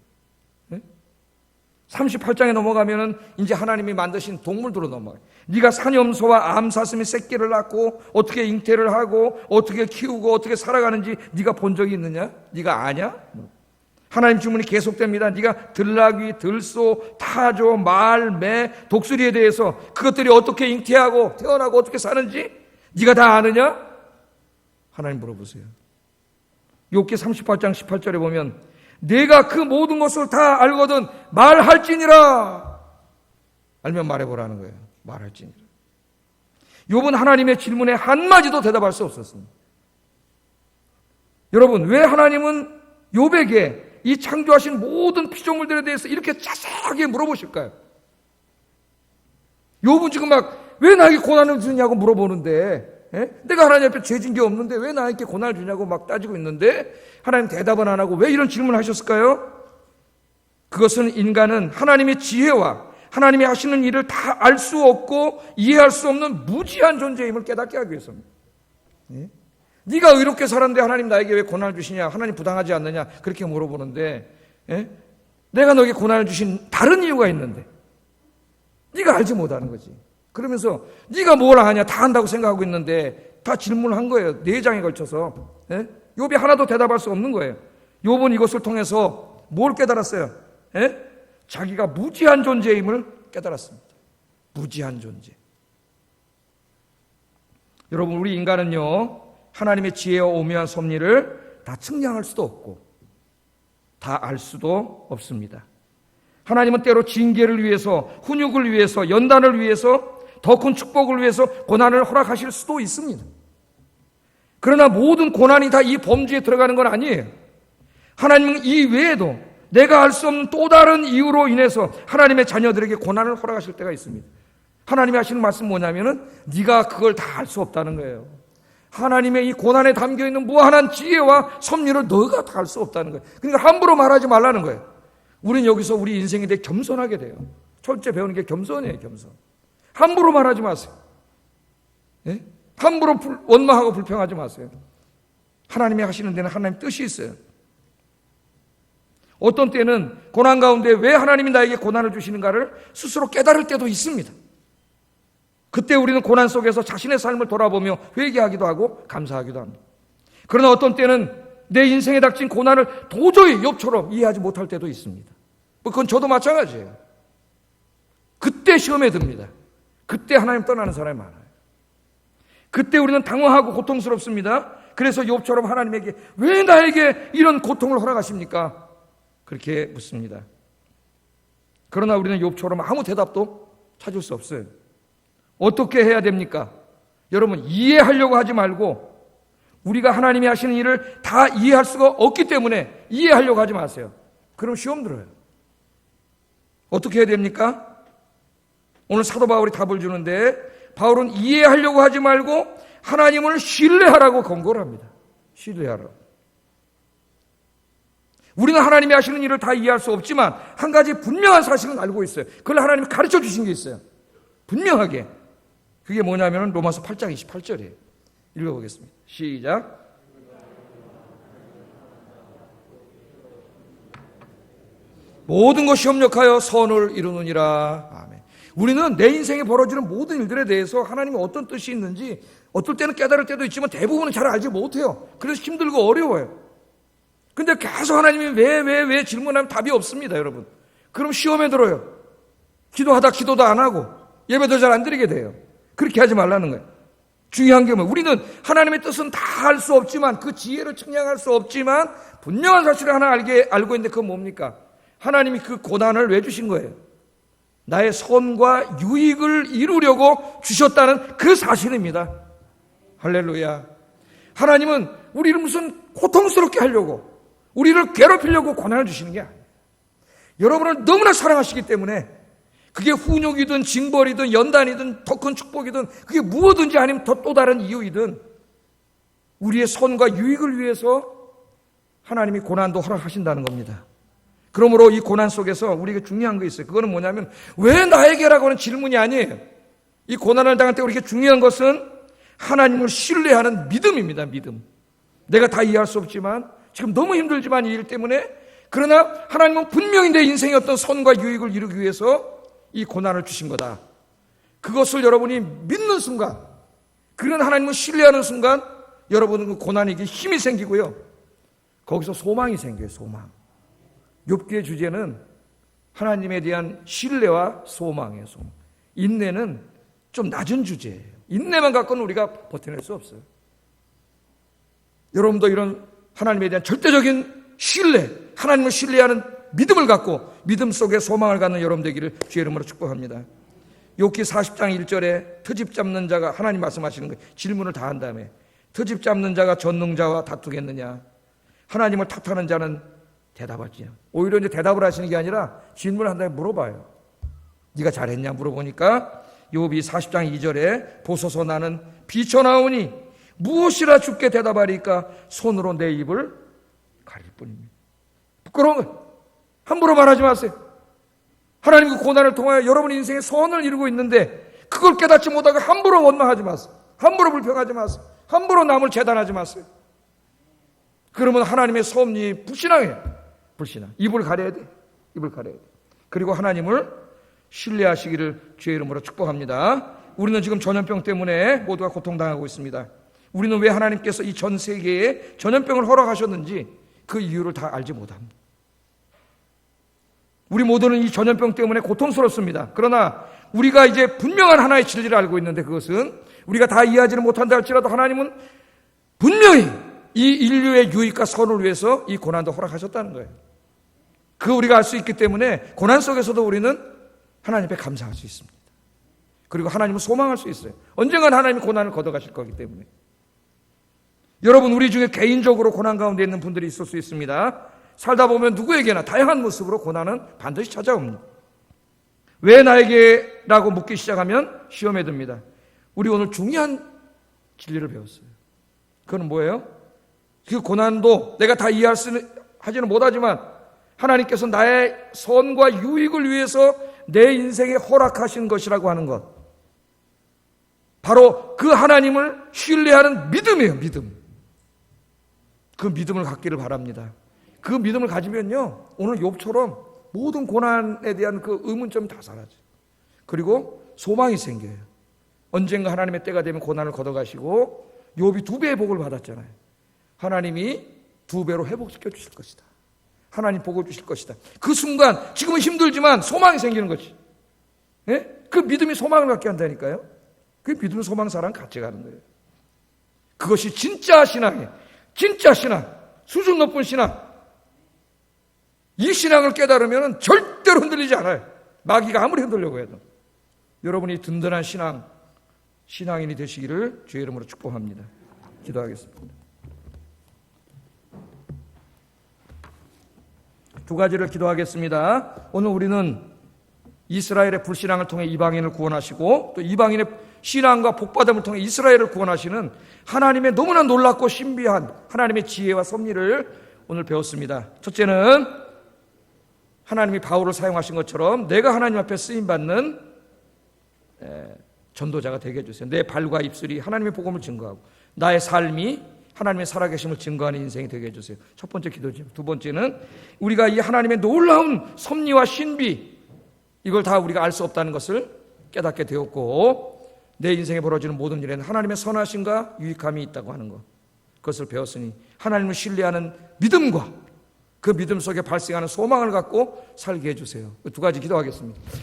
38장에 넘어가면은 이제 하나님이 만드신 동물들로 넘어가요. 네가 사념소와 암사슴이 새끼를 낳고 어떻게 잉태를 하고 어떻게 키우고 어떻게 살아가는지 네가 본 적이 있느냐? 네가 아냐? 하나님 질문이 계속됩니다. 네가 들나귀, 들소, 타조, 말, 매, 독수리에 대해서 그것들이 어떻게 잉태하고 태어나고 어떻게 사는지 네가 다 아느냐? 하나님 물어보세요. 욥기 38장 18절에 보면 내가 그 모든 것을 다 알거든 말할지니라. 알면 말해보라는 거예요. 말할지니라. 욥은 하나님의 질문에 한마디도 대답할 수 없었습니다. 여러분, 왜 하나님은 욥에게 이 창조하신 모든 피조물들에 대해서 이렇게 자세하게 물어보실까요? 욥은 지금 막 왜 나에게 고난을 주냐고 물어보는데, 내가 하나님 앞에 죄진 게 없는데 왜 나에게 고난을 주냐고 막 따지고 있는데 하나님 대답은 안 하고 왜 이런 질문을 하셨을까요? 그것은 인간은 하나님의 지혜와 하나님이 하시는 일을 다 알 수 없고 이해할 수 없는 무지한 존재임을 깨닫게 하기 위해서입니다. 네가 의롭게 살았는데 하나님 나에게 왜 고난을 주시냐? 하나님 부당하지 않느냐? 그렇게 물어보는데 내가 너에게 고난을 주신 다른 이유가 있는데 네가 알지 못하는 거지. 그러면서 네가 뭘 아냐? 다 안다고 생각하고 있는데 다 질문을 한 거예요. 4장에 걸쳐서. 욥이 하나도 대답할 수 없는 거예요. 욥은 이것을 통해서 뭘 깨달았어요? 자기가 무지한 존재임을 깨달았습니다. 무지한 존재. 여러분, 우리 인간은요 하나님의 지혜와 오묘한 섭리를 다 측량할 수도 없고 다 알 수도 없습니다. 하나님은 때로 징계를 위해서, 훈육을 위해서, 연단을 위해서, 더 큰 축복을 위해서 고난을 허락하실 수도 있습니다. 그러나 모든 고난이 다 이 범주에 들어가는 건 아니에요. 하나님은 이 외에도 내가 알 수 없는 또 다른 이유로 인해서 하나님의 자녀들에게 고난을 허락하실 때가 있습니다. 하나님이 하시는 말씀 뭐냐면은 네가 그걸 다 알 수 없다는 거예요. 하나님의 이 고난에 담겨있는 무한한 지혜와 섭리를 너가 다 알 수 없다는 거예요. 그러니까 함부로 말하지 말라는 거예요. 우리는 여기서 우리 인생에 대해 겸손하게 돼요. 첫째 배우는 게 겸손이에요. 겸손. 함부로 말하지 마세요. 함부로 원망하고 불평하지 마세요. 하나님이 하시는 데는 하나님 뜻이 있어요. 어떤 때는 고난 가운데 왜 하나님이 나에게 고난을 주시는가를 스스로 깨달을 때도 있습니다. 그때 우리는 고난 속에서 자신의 삶을 돌아보며 회개하기도 하고 감사하기도 합니다. 그러나 어떤 때는 내 인생에 닥친 고난을 도저히 욥처럼 이해하지 못할 때도 있습니다. 그건 저도 마찬가지예요. 그때 시험에 듭니다. 그때 하나님 떠나는 사람이 많아요. 그때 우리는 당황하고 고통스럽습니다. 그래서 욥처럼 하나님에게 왜 나에게 이런 고통을 허락하십니까? 그렇게 묻습니다. 그러나 우리는 욥처럼 아무 대답도 찾을 수 없어요. 어떻게 해야 됩니까? 여러분, 이해하려고 하지 말고 우리가 하나님이 하시는 일을 다 이해할 수가 없기 때문에 이해하려고 하지 마세요. 그럼 시험 들어요. 어떻게 해야 됩니까? 오늘 사도 바울이 답을 주는데 바울은 이해하려고 하지 말고 하나님을 신뢰하라고 권고를 합니다. 신뢰하라고. 우리는 하나님이 하시는 일을 다 이해할 수 없지만 한 가지 분명한 사실은 알고 있어요. 그걸 하나님이 가르쳐 주신 게 있어요. 분명하게. 그게 뭐냐면 로마서 8장 28절이에요. 읽어보겠습니다. 시작. 모든 것이 협력하여 선을 이루느니라. 아멘. 우리는 내 인생에 벌어지는 모든 일들에 대해서 하나님이 어떤 뜻이 있는지 어떨 때는 깨달을 때도 있지만 대부분은 잘 알지 못해요. 그래서 힘들고 어려워요. 근데 계속 하나님이 왜 질문하면 답이 없습니다, 여러분. 그럼 시험에 들어요. 기도하다 기도도 안 하고 예배도 잘 안 드리게 돼요. 그렇게 하지 말라는 거예요. 중요한 게 뭐예요? 우리는 하나님의 뜻은 다 알 수 없지만 그 지혜를 측량할 수 없지만 분명한 사실을 하나 알고 있는데 그건 뭡니까? 하나님이 그 고난을 왜 주신 거예요? 나의 선과 유익을 이루려고 주셨다는 그 사실입니다. 할렐루야. 하나님은 우리를 무슨 고통스럽게 하려고 우리를 괴롭히려고 고난을 주시는 게 아니에요. 여러분을 너무나 사랑하시기 때문에 그게 훈육이든 징벌이든 연단이든 더 큰 축복이든 그게 무엇든지 아니면 더 또 다른 이유이든 우리의 선과 유익을 위해서 하나님이 고난도 허락하신다는 겁니다. 그러므로 이 고난 속에서 우리에게 중요한 거 있어요. 그거는 뭐냐면 왜 나에게라고 하는 질문이 아니에요. 이 고난을 당할 때 우리에게 중요한 것은 하나님을 신뢰하는 믿음입니다. 믿음. 내가 다 이해할 수 없지만 지금 너무 힘들지만 이 일 때문에 그러나 하나님은 분명히 내 인생의 어떤 선과 유익을 이루기 위해서 이 고난을 주신 거다. 그것을 여러분이 믿는 순간, 그런 하나님을 신뢰하는 순간 여러분은 그 고난에게 힘이 생기고요. 거기서 소망이 생겨요. 소망. 욥기의 주제는 하나님에 대한 신뢰와 소망이에요. 소망. 인내는 좀 낮은 주제예요. 인내만 갖고는 우리가 버텨낼 수 없어요. 여러분도 이런 하나님에 대한 절대적인 신뢰, 하나님을 신뢰하는 믿음을 갖고 믿음 속에 소망을 갖는 여러분 되기를 주의 이름으로 축복합니다. 욥기 40장 1절에 트집 잡는 자가 하나님 말씀하시는 거예요. 질문을 다 한 다음에 트집 잡는 자가 전능자와 다투겠느냐? 하나님을 탓하는 자는 대답하지. 오히려 이제 대답을 하시는 게 아니라 질문을 한 다음에 물어봐요. 네가 잘했냐 물어보니까 욥이 40장 2절에 보소서 나는 비쳐나오니 무엇이라 주께 대답하리까 손으로 내 입을 가릴 뿐입니다. 부끄러운 거예요. 함부로 말하지 마세요. 하나님 그 고난을 통하여 여러분 인생에 선을 이루고 있는데 그걸 깨닫지 못하고 함부로 원망하지 마세요. 함부로 불평하지 마세요. 함부로 남을 재단하지 마세요. 그러면 하나님의 섭리 불신앙이에요. 불신앙. 입을 가려야 돼. 입을 가려야 돼. 그리고 하나님을 신뢰하시기를 주의 이름으로 축복합니다. 우리는 지금 전염병 때문에 모두가 고통당하고 있습니다. 우리는 왜 하나님께서 이 전 세계에 전염병을 허락하셨는지 그 이유를 다 알지 못합니다. 우리 모두는 이 전염병 때문에 고통스럽습니다. 그러나 우리가 이제 분명한 하나의 진리를 알고 있는데 그것은 우리가 다 이해하지는 못한다 할지라도 하나님은 분명히 이 인류의 유익과 선을 위해서 이 고난도 허락하셨다는 거예요. 그거 우리가 알 수 있기 때문에 고난 속에서도 우리는 하나님 앞에 감사할 수 있습니다. 그리고 하나님을 소망할 수 있어요. 언젠간 하나님이 고난을 걷어가실 거기 때문에. 여러분 우리 중에 개인적으로 고난 가운데 있는 분들이 있을 수 있습니다. 살다 보면 누구에게나 다양한 모습으로 고난은 반드시 찾아옵니다. 왜 나에게라고 묻기 시작하면 시험에 듭니다. 우리 오늘 중요한 진리를 배웠어요. 그건 뭐예요? 그 고난도 내가 다 하지는 못하지만 하나님께서 나의 선과 유익을 위해서 내 인생에 허락하신 것이라고 하는 것. 바로 그 하나님을 신뢰하는 믿음이에요. 믿음. 그 믿음을 갖기를 바랍니다. 그 믿음을 가지면요 오늘 욥처럼 모든 고난에 대한 그 의문점이 다 사라져요. 그리고 소망이 생겨요. 언젠가 하나님의 때가 되면 고난을 걷어가시고 욥이 2배의 복을 받았잖아요. 하나님이 2배로 회복시켜 주실 것이다. 하나님 복을 주실 것이다. 그 순간 지금은 힘들지만 소망이 생기는 거지. 예? 그 믿음이 소망을 갖게 한다니까요. 그 믿음, 소망, 사랑 같이 가는 거예요. 그것이 진짜 신앙이에요. 진짜 신앙, 수준 높은 신앙. 이 신앙을 깨달으면 절대로 흔들리지 않아요. 마귀가 아무리 흔들려고 해도. 여러분이 든든한 신앙인이 되시기를 주의 이름으로 축복합니다. 기도하겠습니다. 두 가지를 기도하겠습니다. 오늘 우리는 이스라엘의 불신앙을 통해 이방인을 구원하시고 또 이방인의 신앙과 복받음을 통해 이스라엘을 구원하시는 하나님의 너무나 놀랍고 신비한 하나님의 지혜와 섭리를 오늘 배웠습니다. 첫째는 하나님이 바울을 사용하신 것처럼 내가 하나님 앞에 쓰임받는 전도자가 되게 해주세요. 내 발과 입술이 하나님의 복음을 증거하고 나의 삶이 하나님의 살아계심을 증거하는 인생이 되게 해주세요. 첫 번째 기도죠. 두 번째는 우리가 이 하나님의 놀라운 섭리와 신비, 이걸 다 우리가 알 수 없다는 것을 깨닫게 되었고 내 인생에 벌어지는 모든 일에는 하나님의 선하심과 유익함이 있다고 하는 것, 그것을 배웠으니 하나님을 신뢰하는 믿음과 그 믿음 속에 발생하는 소망을 갖고 살게 해주세요. 두 가지 기도하겠습니다.